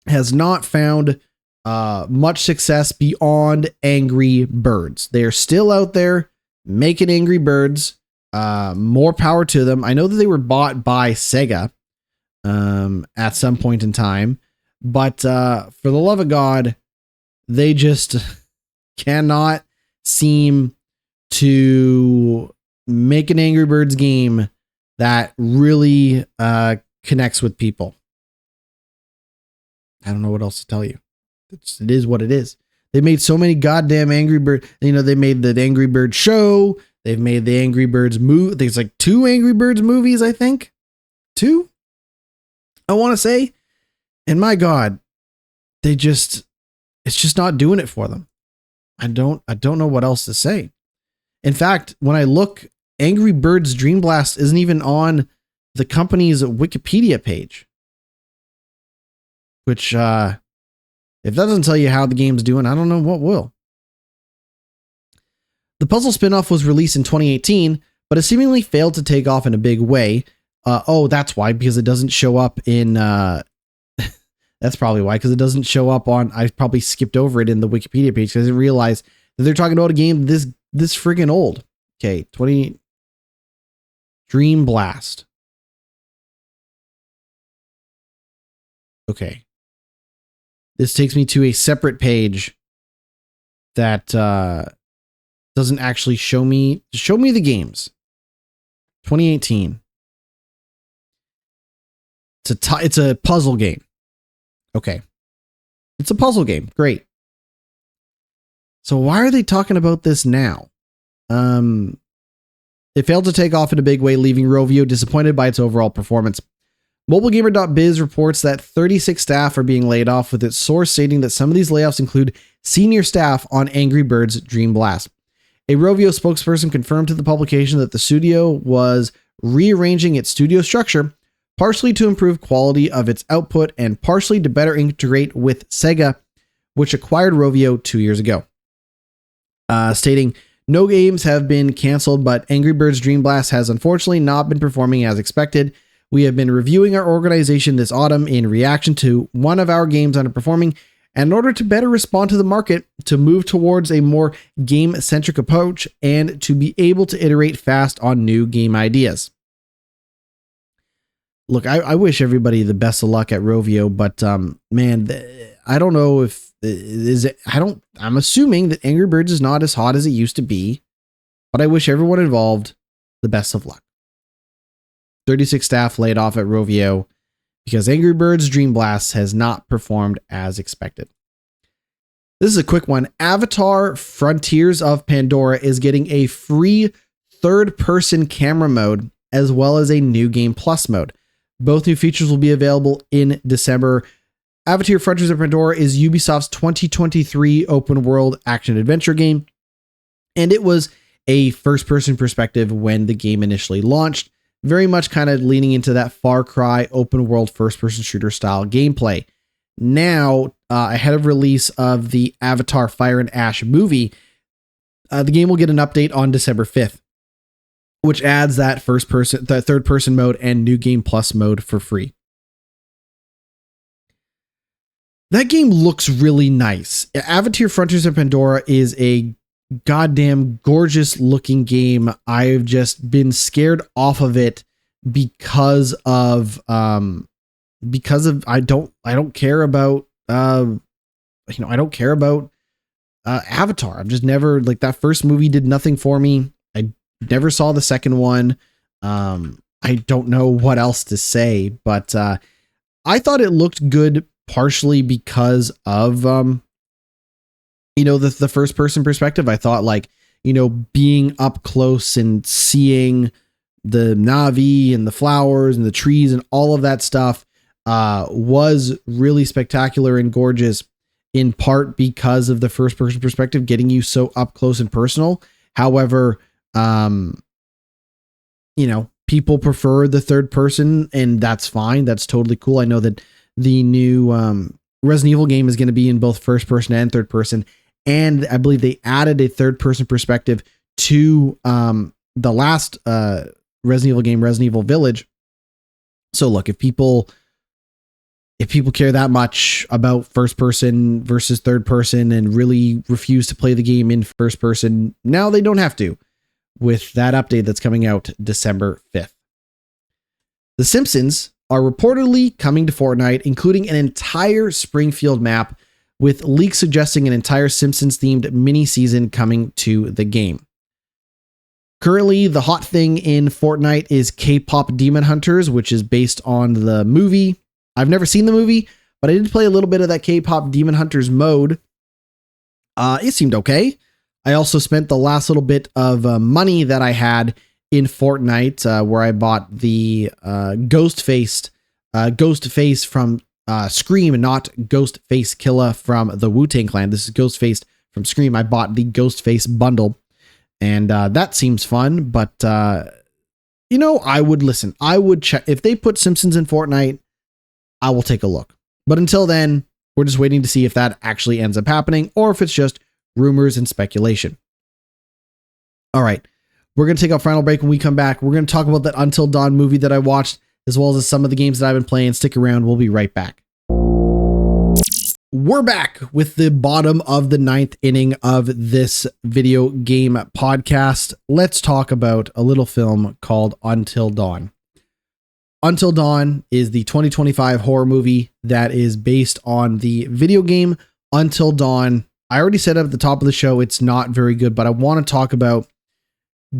S1: has not found much success beyond Angry Birds. They are still out there making Angry Birds. More power to them. I know that they were bought by Sega at some point in time, but for the love of God, they just cannot seem to make an Angry Birds game that really connects with people. I don't know what else to tell you. It is what it is. They made so many goddamn Angry Bird. You know, they made the Angry Bird show. They've made the Angry Birds movie. There's like 2 Angry Birds movies, I think. 2? I want to say. And my God, it's just not doing it for them. I don't know what else to say. In fact, when I look, Angry Birds Dream Blast isn't even on the company's Wikipedia page. Which, if that doesn't tell you how the game's doing, I don't know what will. The puzzle spinoff was released in 2018, but it seemingly failed to take off in a big way. That's why, because it doesn't show up in... that's probably why, because it doesn't show up on... I probably skipped over it in the Wikipedia page because I didn't realize that they're talking about a game this friggin' old. Okay, 20... Dream Blast. Okay. This takes me to a separate page that doesn't actually show me the games. 2018. It's a puzzle game. Okay. It's a puzzle game. Great. So why are they talking about this now? It failed to take off in a big way, leaving Rovio disappointed by its overall performance. MobileGamer.biz reports that 36 staff are being laid off, with its source stating that some of these layoffs include senior staff on Angry Birds Dream Blast. A Rovio spokesperson confirmed to the publication that the studio was rearranging its studio structure, partially to improve quality of its output and partially to better integrate with Sega, which acquired Rovio 2 years ago. Stating, no games have been canceled, but Angry Birds Dream Blast has unfortunately not been performing as expected. We have been reviewing our organization this autumn in reaction to one of our games underperforming, and in order to better respond to the market, to move towards a more game-centric approach, and to be able to iterate fast on new game ideas. Look, I wish everybody the best of luck at Rovio, but man, I don't know if I'm assuming that Angry Birds is not as hot as it used to be, but I wish everyone involved the best of luck. 36 staff laid off at Rovio because Angry Birds Dream Blast has not performed as expected. This is a quick one. Avatar Frontiers of Pandora is getting a free third-person camera mode as well as a new game plus mode. Both new features will be available in December. Avatar Frontiers of Pandora is Ubisoft's 2023 open world action adventure game, and it was a first-person perspective when the game initially launched. Very much kind of leaning into that Far Cry open world first-person shooter style gameplay. Now, ahead of release of the Avatar Fire and Ash movie, the game will get an update on December 5th, which adds that third-person mode and new game plus mode for free. That game looks really nice. Avatar Frontiers of Pandora is a goddamn gorgeous looking game. I've just been scared off of it because of I don't care about I don't care about Avatar. I'm just never, like, that first movie did nothing for me. I never saw the second one. I don't know what else to say, but I thought it looked good partially because of the first person perspective. I thought, like, being up close and seeing the Na'vi and the flowers and the trees and all of that stuff was really spectacular and gorgeous, in part because of the first person perspective getting you so up close and personal. However, people prefer the third person, and that's fine. That's totally cool. I know that the new Resident Evil game is going to be in both first person and third person. And I believe they added a third person perspective to the last Resident Evil game, Resident Evil Village. So look, if people care that much about first person versus third person and really refuse to play the game in first person, now they don't have to with that update that's coming out December 5th. The Simpsons are reportedly coming to Fortnite, including an entire Springfield map, with leaks suggesting an entire Simpsons-themed mini-season coming to the game. Currently, the hot thing in Fortnite is K-pop Demon Hunters, which is based on the movie. I've never seen the movie, but I did play a little bit of that K-pop Demon Hunters mode. It seemed okay. I also spent the last little bit of money that I had in Fortnite, where I bought the Ghostface from Scream, and not Ghostface Killa from the Wu-Tang Clan. This is Ghostface from Scream. I bought the Ghostface bundle, and that seems fun. But I would listen. I would check if they put Simpsons in Fortnite. I will take a look. But until then, we're just waiting to see if that actually ends up happening, or if it's just rumors and speculation. All right. We're going to take a final break. When we come back, we're going to talk about that Until Dawn movie that I watched, as well as some of the games that I've been playing. Stick around. We'll be right back. We're back with the bottom of the 9th inning of this video game podcast. Let's talk about a little film called Until Dawn. Until Dawn is the 2025 horror movie that is based on the video game Until Dawn. I already said at the top of the show, it's not very good, but I want to talk about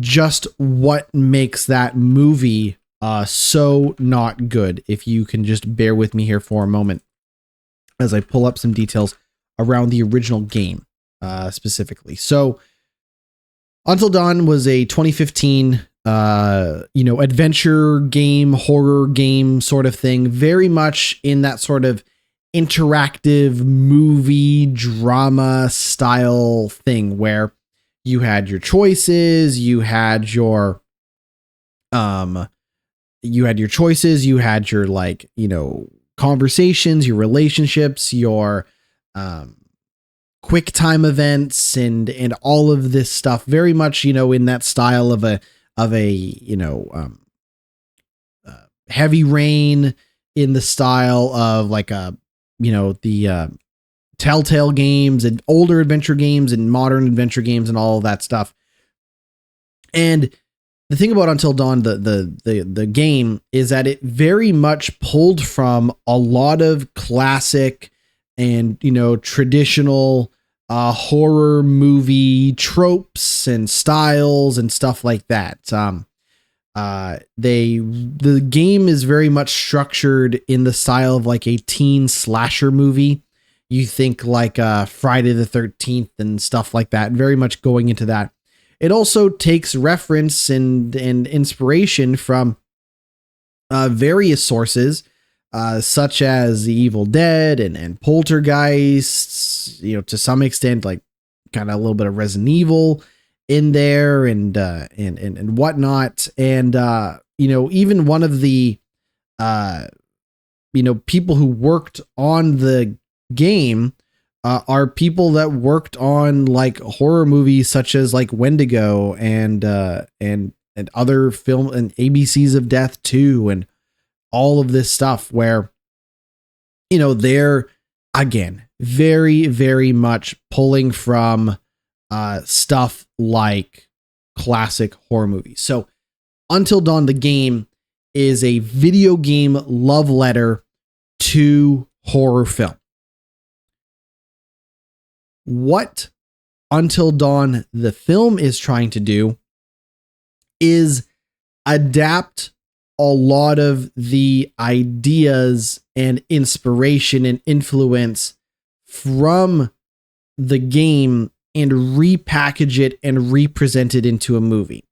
S1: just what makes that movie so not good. If you can just bear with me here for a moment as I pull up some details around the original game specifically. So Until Dawn was a 2015 adventure game, horror game sort of thing, very much in that sort of interactive movie drama style thing where you had your choices, you had your conversations, your relationships, your quick time events, and all of this stuff, very much, in that style of a Heavy Rain, in the style of like the Telltale games and older adventure games and modern adventure games and all of that stuff. And the thing about Until Dawn, the game, is that it very much pulled from a lot of classic and, traditional horror movie tropes and styles and stuff like that. The game is very much structured in the style of like a teen slasher movie. You think like Friday the 13th and stuff like that, very much going into that. It also takes reference and inspiration from various sources, such as The Evil Dead and Poltergeists, to some extent, like kind of a little bit of Resident Evil in there and whatnot. And, even one of the, people who worked on the game are people that worked on like horror movies such as like Wendigo and other film and ABCs of Death 2 and all of this stuff where, they're again, very, very much pulling from stuff like classic horror movies. So Until Dawn, the game, is a video game love letter to horror film. What Until Dawn, the film, is trying to do is adapt a lot of the ideas and inspiration and influence from the game and repackage it and represent it into a movie.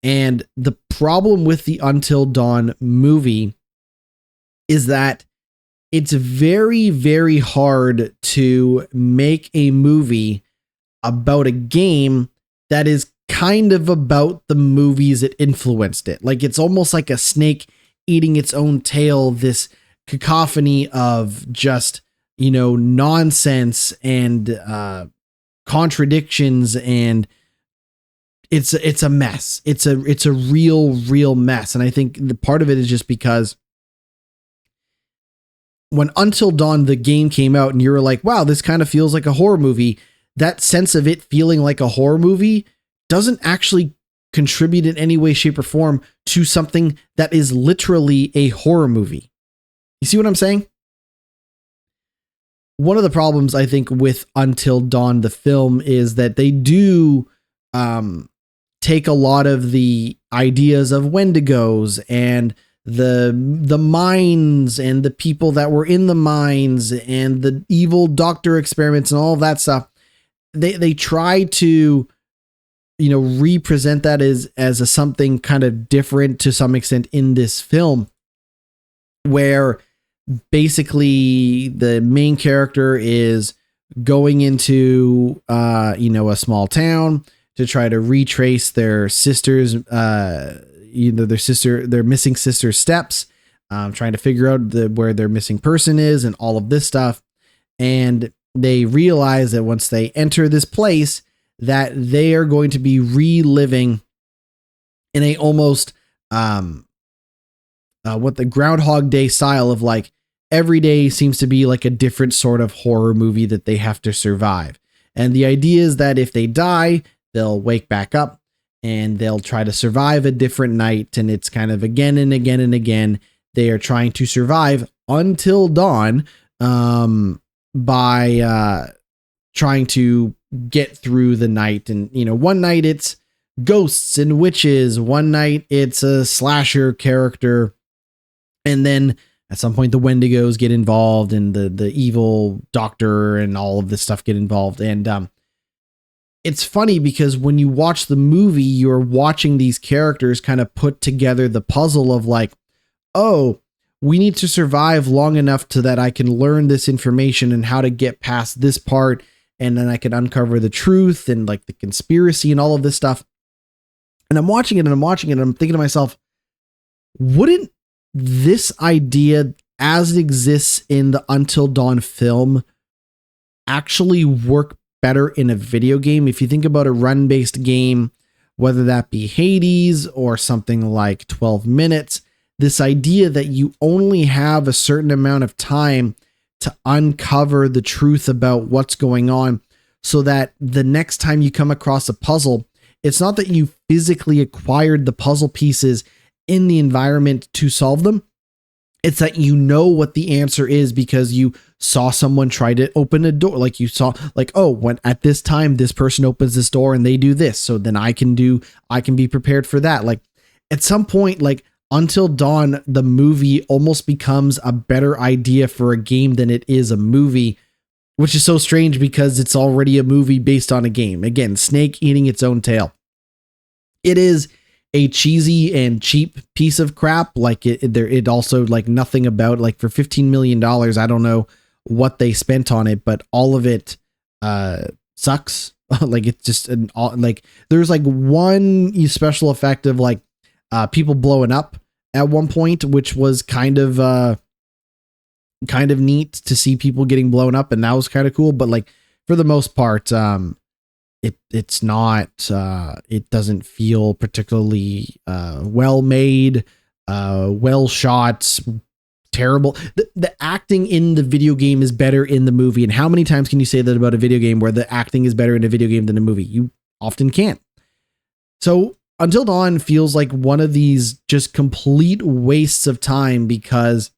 S1: And the problem with the Until Dawn movie is that it's very, very hard to make a movie about a game that is kind of about the movies that influenced it. Like, it's almost like a snake eating its own tail, this cacophony of just nonsense and contradictions, and it's a mess. It's a real mess. And I think the part of it is just because when Until Dawn, the game, came out and you were like, wow, this kind of feels like a horror movie, that sense of it feeling like a horror movie doesn't actually contribute in any way, shape, or form to something that is literally a horror movie. You see what I'm saying? One of the problems, I think, with Until Dawn, the film, is that they do take a lot of the ideas of Wendigos and the mines and the people that were in the mines and the evil doctor experiments and all of that stuff. They try to, represent that as a something kind of different to some extent in this film, where basically the main character is going into a small town to try to retrace their sister's their missing sister's steps, trying to figure out where their missing person is and all of this stuff. And they realize that once they enter this place, that they are going to be reliving in a almost what the Groundhog Day style of, like, every day seems to be like a different sort of horror movie that they have to survive. And the idea is that if they die, they'll wake back up and they'll try to survive a different night. And it's kind of again and again and again, they are trying to survive until dawn by trying to get through the night. And, one night it's ghosts and witches. One night it's a slasher character. And then at some point the Wendigos get involved and the evil doctor and all of this stuff get involved. And it's funny because when you watch the movie, you're watching these characters kind of put together the puzzle of, like, oh, we need to survive long enough to that I can learn this information and how to get past this part. And then I can uncover the truth and, like, the conspiracy and all of this stuff. And I'm watching it and I'm thinking to myself, wouldn't this idea as it exists in the Until Dawn film actually work better in a video game? If you think about a run-based game, whether that be Hades or something like 12 minutes, this idea that you only have a certain amount of time to uncover the truth about what's going on, so that the next time you come across a puzzle, it's not that you physically acquired the puzzle pieces in the environment to solve them. It's that you know what the answer is because you saw someone try to open a door. Like, you saw, like, oh, when at this time, this person opens this door and they do this. So then I can be prepared for that. Like, at some point, like, Until Dawn, the movie almost becomes a better idea for a game than it is a movie, which is so strange because it's already a movie based on a game. Again, Snake eating its own tail. It is a cheesy and cheap piece of crap. Like, it also, like, nothing about, like, for $15 million, I don't know what they spent on it, but all of it sucks. Like, it's just like, there's like one special effect of, like, people blowing up at one point, which was kind of neat to see people getting blown up, and that was kind of cool. But, like, for the most part, it's not, it doesn't feel particularly well made, well shot, terrible. The acting in the video game is better in the movie. And how many times can you say that about a video game where the acting is better in a video game than a movie? You often can't. So Until Dawn feels like one of these just complete wastes of time, because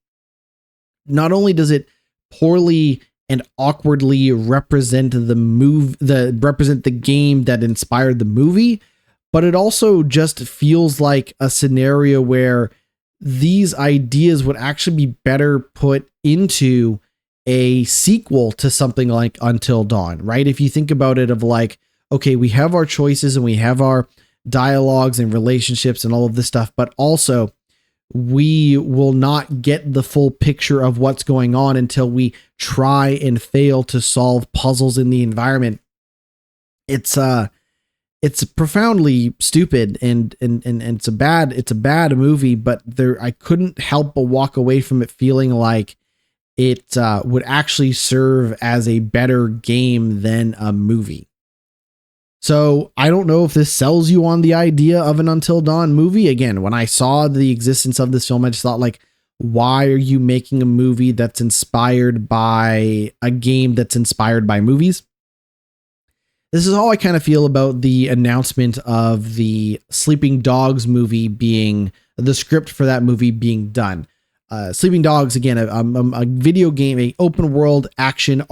S1: not only does it poorly and awkwardly represent the game that inspired the movie, but it also just feels like a scenario where these ideas would actually be better put into a sequel to something like Until Dawn, right? If you think about it, of like, okay, we have our choices and we have our dialogues and relationships and all of this stuff, but also we will not get the full picture of what's going on until we try and fail to solve puzzles in the environment. It's profoundly stupid and it's a bad movie, but I couldn't help but walk away from it feeling like it would actually serve as a better game than a movie. So I don't know if this sells you on the idea of an Until Dawn movie. Again, when I saw the existence of this film, I just thought, like, why are you making a movie that's inspired by a game that's inspired by movies? This is how I kind of feel about the announcement of the Sleeping Dogs movie being, the script for that movie being done. Sleeping Dogs, again, a video game, a open world action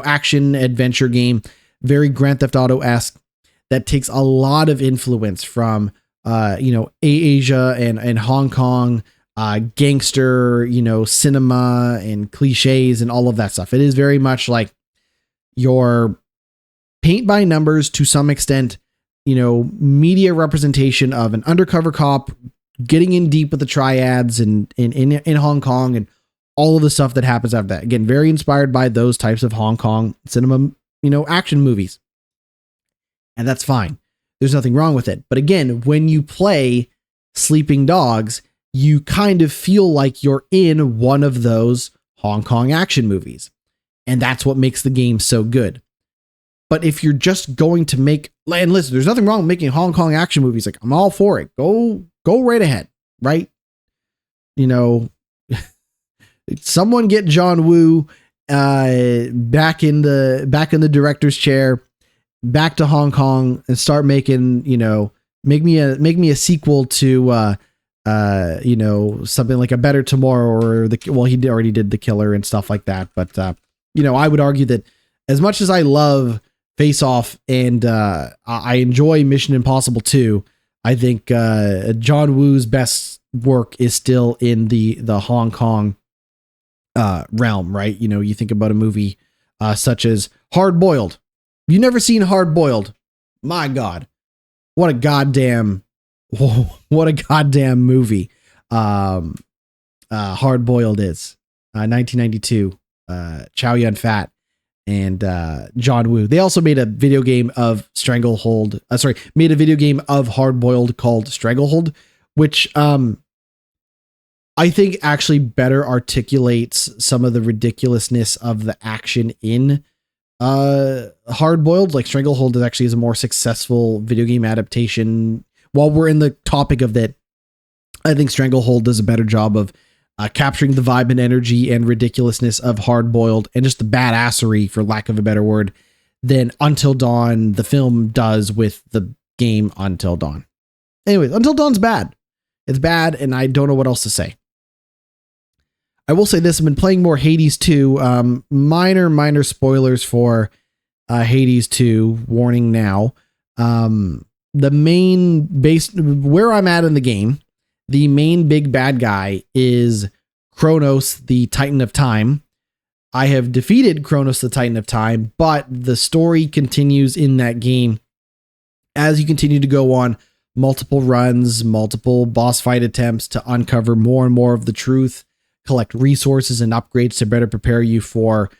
S1: action adventure game, very Grand Theft Auto-esque, that takes a lot of influence from Asia and Hong Kong, gangster, cinema and cliches and all of that stuff. It is very much like your paint by numbers, to some extent, media representation of an undercover cop getting in deep with the triads and in Hong Kong and all of the stuff that happens after that. Again, very inspired by those types of Hong Kong cinema, action movies. And that's fine. There's nothing wrong with it. But again, when you play Sleeping Dogs, you kind of feel like you're in one of those Hong Kong action movies. And that's what makes the game so good. But if you're just going to make, and listen, there's nothing wrong with making Hong Kong action movies. Like, I'm all for it. Go right ahead. Right. Someone get John Woo back in the director's chair, back to Hong Kong, and start making, make me a sequel to something like A Better Tomorrow, or he already did The Killer and stuff like that. But I would argue that as much as I love Face Off and I enjoy Mission Impossible 2, I think John Woo's best work is still in the Hong Kong realm, right? You think about a movie such as Hard Boiled. You've never seen Hard Boiled? My God, what a goddamn movie Hard Boiled is. 1992, Chow Yun-fat and John Woo. They also made a video game of made a video game of Hard Boiled called Stranglehold, which I think actually better articulates some of the ridiculousness of the action in Hard Boiled. Like, Stranglehold is a more successful video game adaptation. While we're in the topic of that, I think Stranglehold does a better job of capturing the vibe and energy and ridiculousness of Hard Boiled and just the badassery, for lack of a better word, than Until Dawn, the film, does with the game Until Dawn. Anyways, Until Dawn's bad. It's bad, and I don't know what else to say. I will say this: I've been playing more Hades 2. Minor spoilers for Hades 2. Warning now. The main base, where I'm at in the game, the main big bad guy is Kronos, the Titan of Time. I have defeated Kronos, the Titan of Time, but the story continues in that game as you continue to go on multiple runs, multiple boss fight attempts to uncover more and more of the truth, collect resources and upgrades to better prepare you for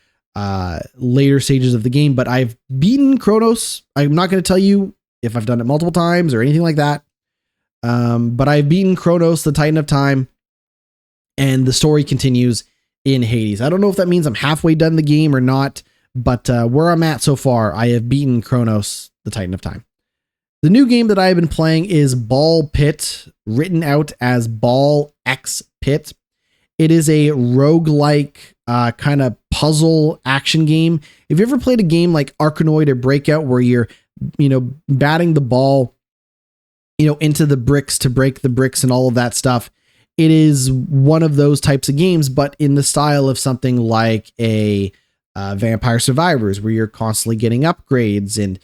S1: later stages of the game. But I've beaten Kronos. I'm not going to tell you if I've done it multiple times or anything like that. But I've beaten Kronos, the Titan of Time, and the story continues in Hades. I don't know if that means I'm halfway done the game or not, but where I'm at so far, I have beaten Kronos, the Titan of Time. The new game that I have been playing is Ball Pit, written out as Ball X Pit. It is a roguelike kind of puzzle action game. If you ever played a game like Arkanoid or Breakout, where you're, batting the ball, into the bricks to break the bricks and all of that stuff, it is one of those types of games, but in the style of something like a Vampire Survivors, where you're constantly getting upgrades and,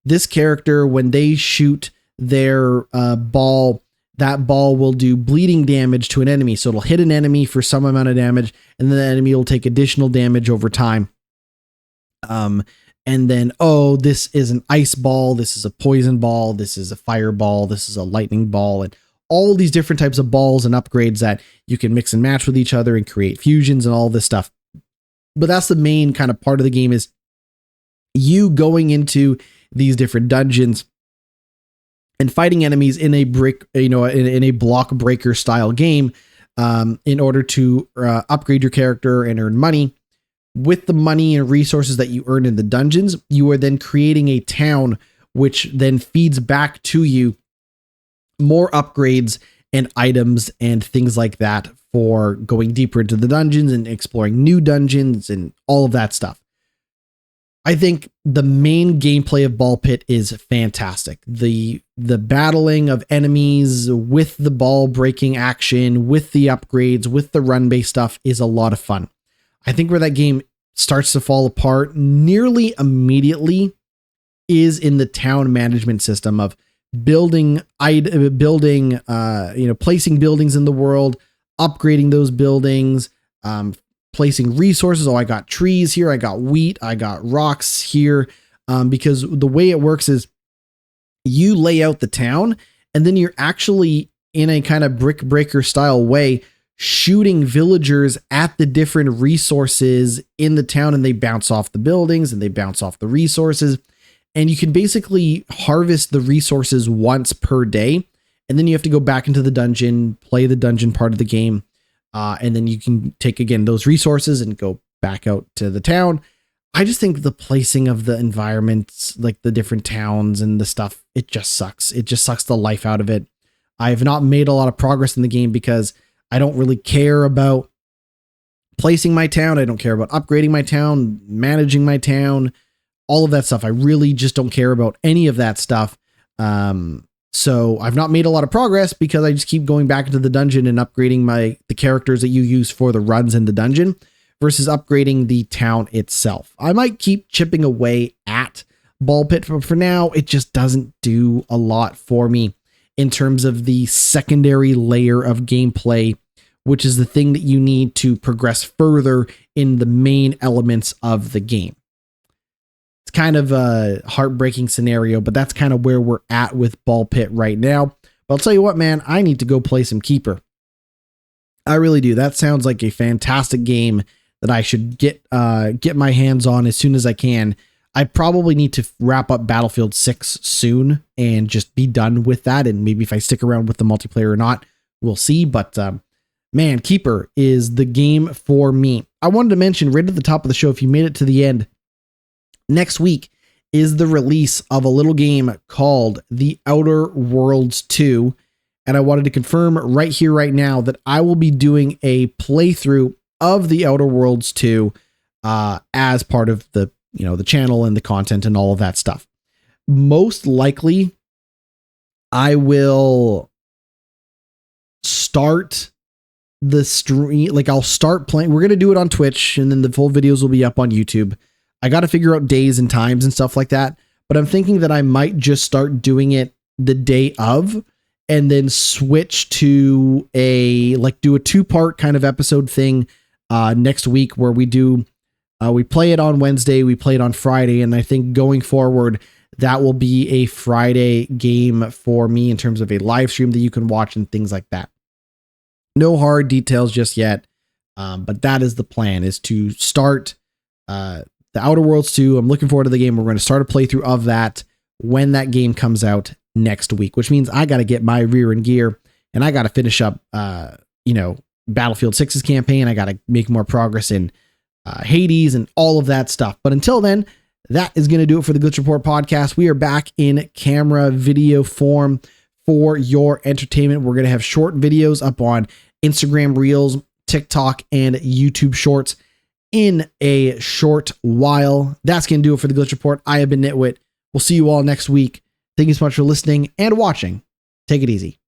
S1: this character, when they shoot their ball, that ball will do bleeding damage to an enemy. So it'll hit an enemy for some amount of damage, and then the enemy will take additional damage over time. And then, this is an ice ball, this is a poison ball, this is a fireball, this is a lightning ball, and all these different types of balls and upgrades that you can mix and match with each other and create fusions and all this stuff. But that's the main kind of part of the game, is you going into these different dungeons and fighting enemies in a in a block breaker style game, in order to upgrade your character and earn money. With the money and resources that you earn in the dungeons, you are then creating a town, which then feeds back to you more upgrades and items and things like that for going deeper into the dungeons and exploring new dungeons and all of that stuff. I think the main gameplay of Ball Pit is fantastic. The battling of enemies with the ball breaking action, with the upgrades, with the run-based stuff is a lot of fun. I think where that game starts to fall apart nearly immediately is in the town management system of placing buildings in the world, upgrading those buildings, placing resources. Oh, I got trees here. I got wheat. I got rocks here. Because the way it works is you lay out the town and then you're actually in a kind of brick breaker style way shooting villagers at the different resources in the town, and they bounce off the buildings and they bounce off the resources. And you can basically harvest the resources once per day. And then you have to go back into the dungeon, play the dungeon part of the game. And then you can take again those resources and go back out to the town. I just think the placing of the environments, like the different towns and the stuff, it just sucks. It just sucks the life out of it. I have not made a lot of progress in the game because I don't really care about placing my town. I don't care about upgrading my town, managing my town, all of that stuff. I really just don't care about any of that stuff. So I've not made a lot of progress because I just keep going back into the dungeon and upgrading the characters that you use for the runs in the dungeon versus upgrading the town itself. I might keep chipping away at Ball Pit, but for now, it just doesn't do a lot for me in terms of the secondary layer of gameplay, which is the thing that you need to progress further in the main elements of the game. It's kind of a heartbreaking scenario, but that's kind of where we're at with Ball Pit right now. But I'll tell you what, man, I need to go play some Keeper. I really do. That sounds like a fantastic game that I should get my hands on as soon as I can. I probably need to wrap up Battlefield 6 soon and just be done with that. And maybe if I stick around with the multiplayer or not, we'll see. But man, Keeper is the game for me. I wanted to mention right at the top of the show, if you made it to the end, next week is the release of a little game called The Outer Worlds 2. And I wanted to confirm right here, right now, that I will be doing a playthrough of The Outer Worlds 2 as part of the channel and the content and all of that stuff. Most likely, I will start the stream. Like I'll start playing. We're going to do it on Twitch and then the full videos will be up on YouTube. I got to figure out days and times and stuff like that. But I'm thinking that I might just start doing it the day of and then switch to do a 2-part kind of episode thing next week where we play it on Wednesday, we play it on Friday. And I think going forward, that will be a Friday game for me in terms of a live stream that you can watch and things like that. No hard details just yet. But that is the plan, is to start The Outer Worlds 2. I'm looking forward to the game. We're going to start a playthrough of that when that game comes out next week, which means I got to get my rear in gear and I got to finish up, Battlefield 6's campaign. I got to make more progress in Hades and all of that stuff. But until then, that is going to do it for the Glitch Report podcast. We are back in camera video form for your entertainment. We're going to have short videos up on Instagram Reels, TikTok, and YouTube Shorts in a short while. That's going to do it for the Glitch Report. I have been GnittWitt. We'll see you all next week. Thank you so much for listening and watching. Take it easy.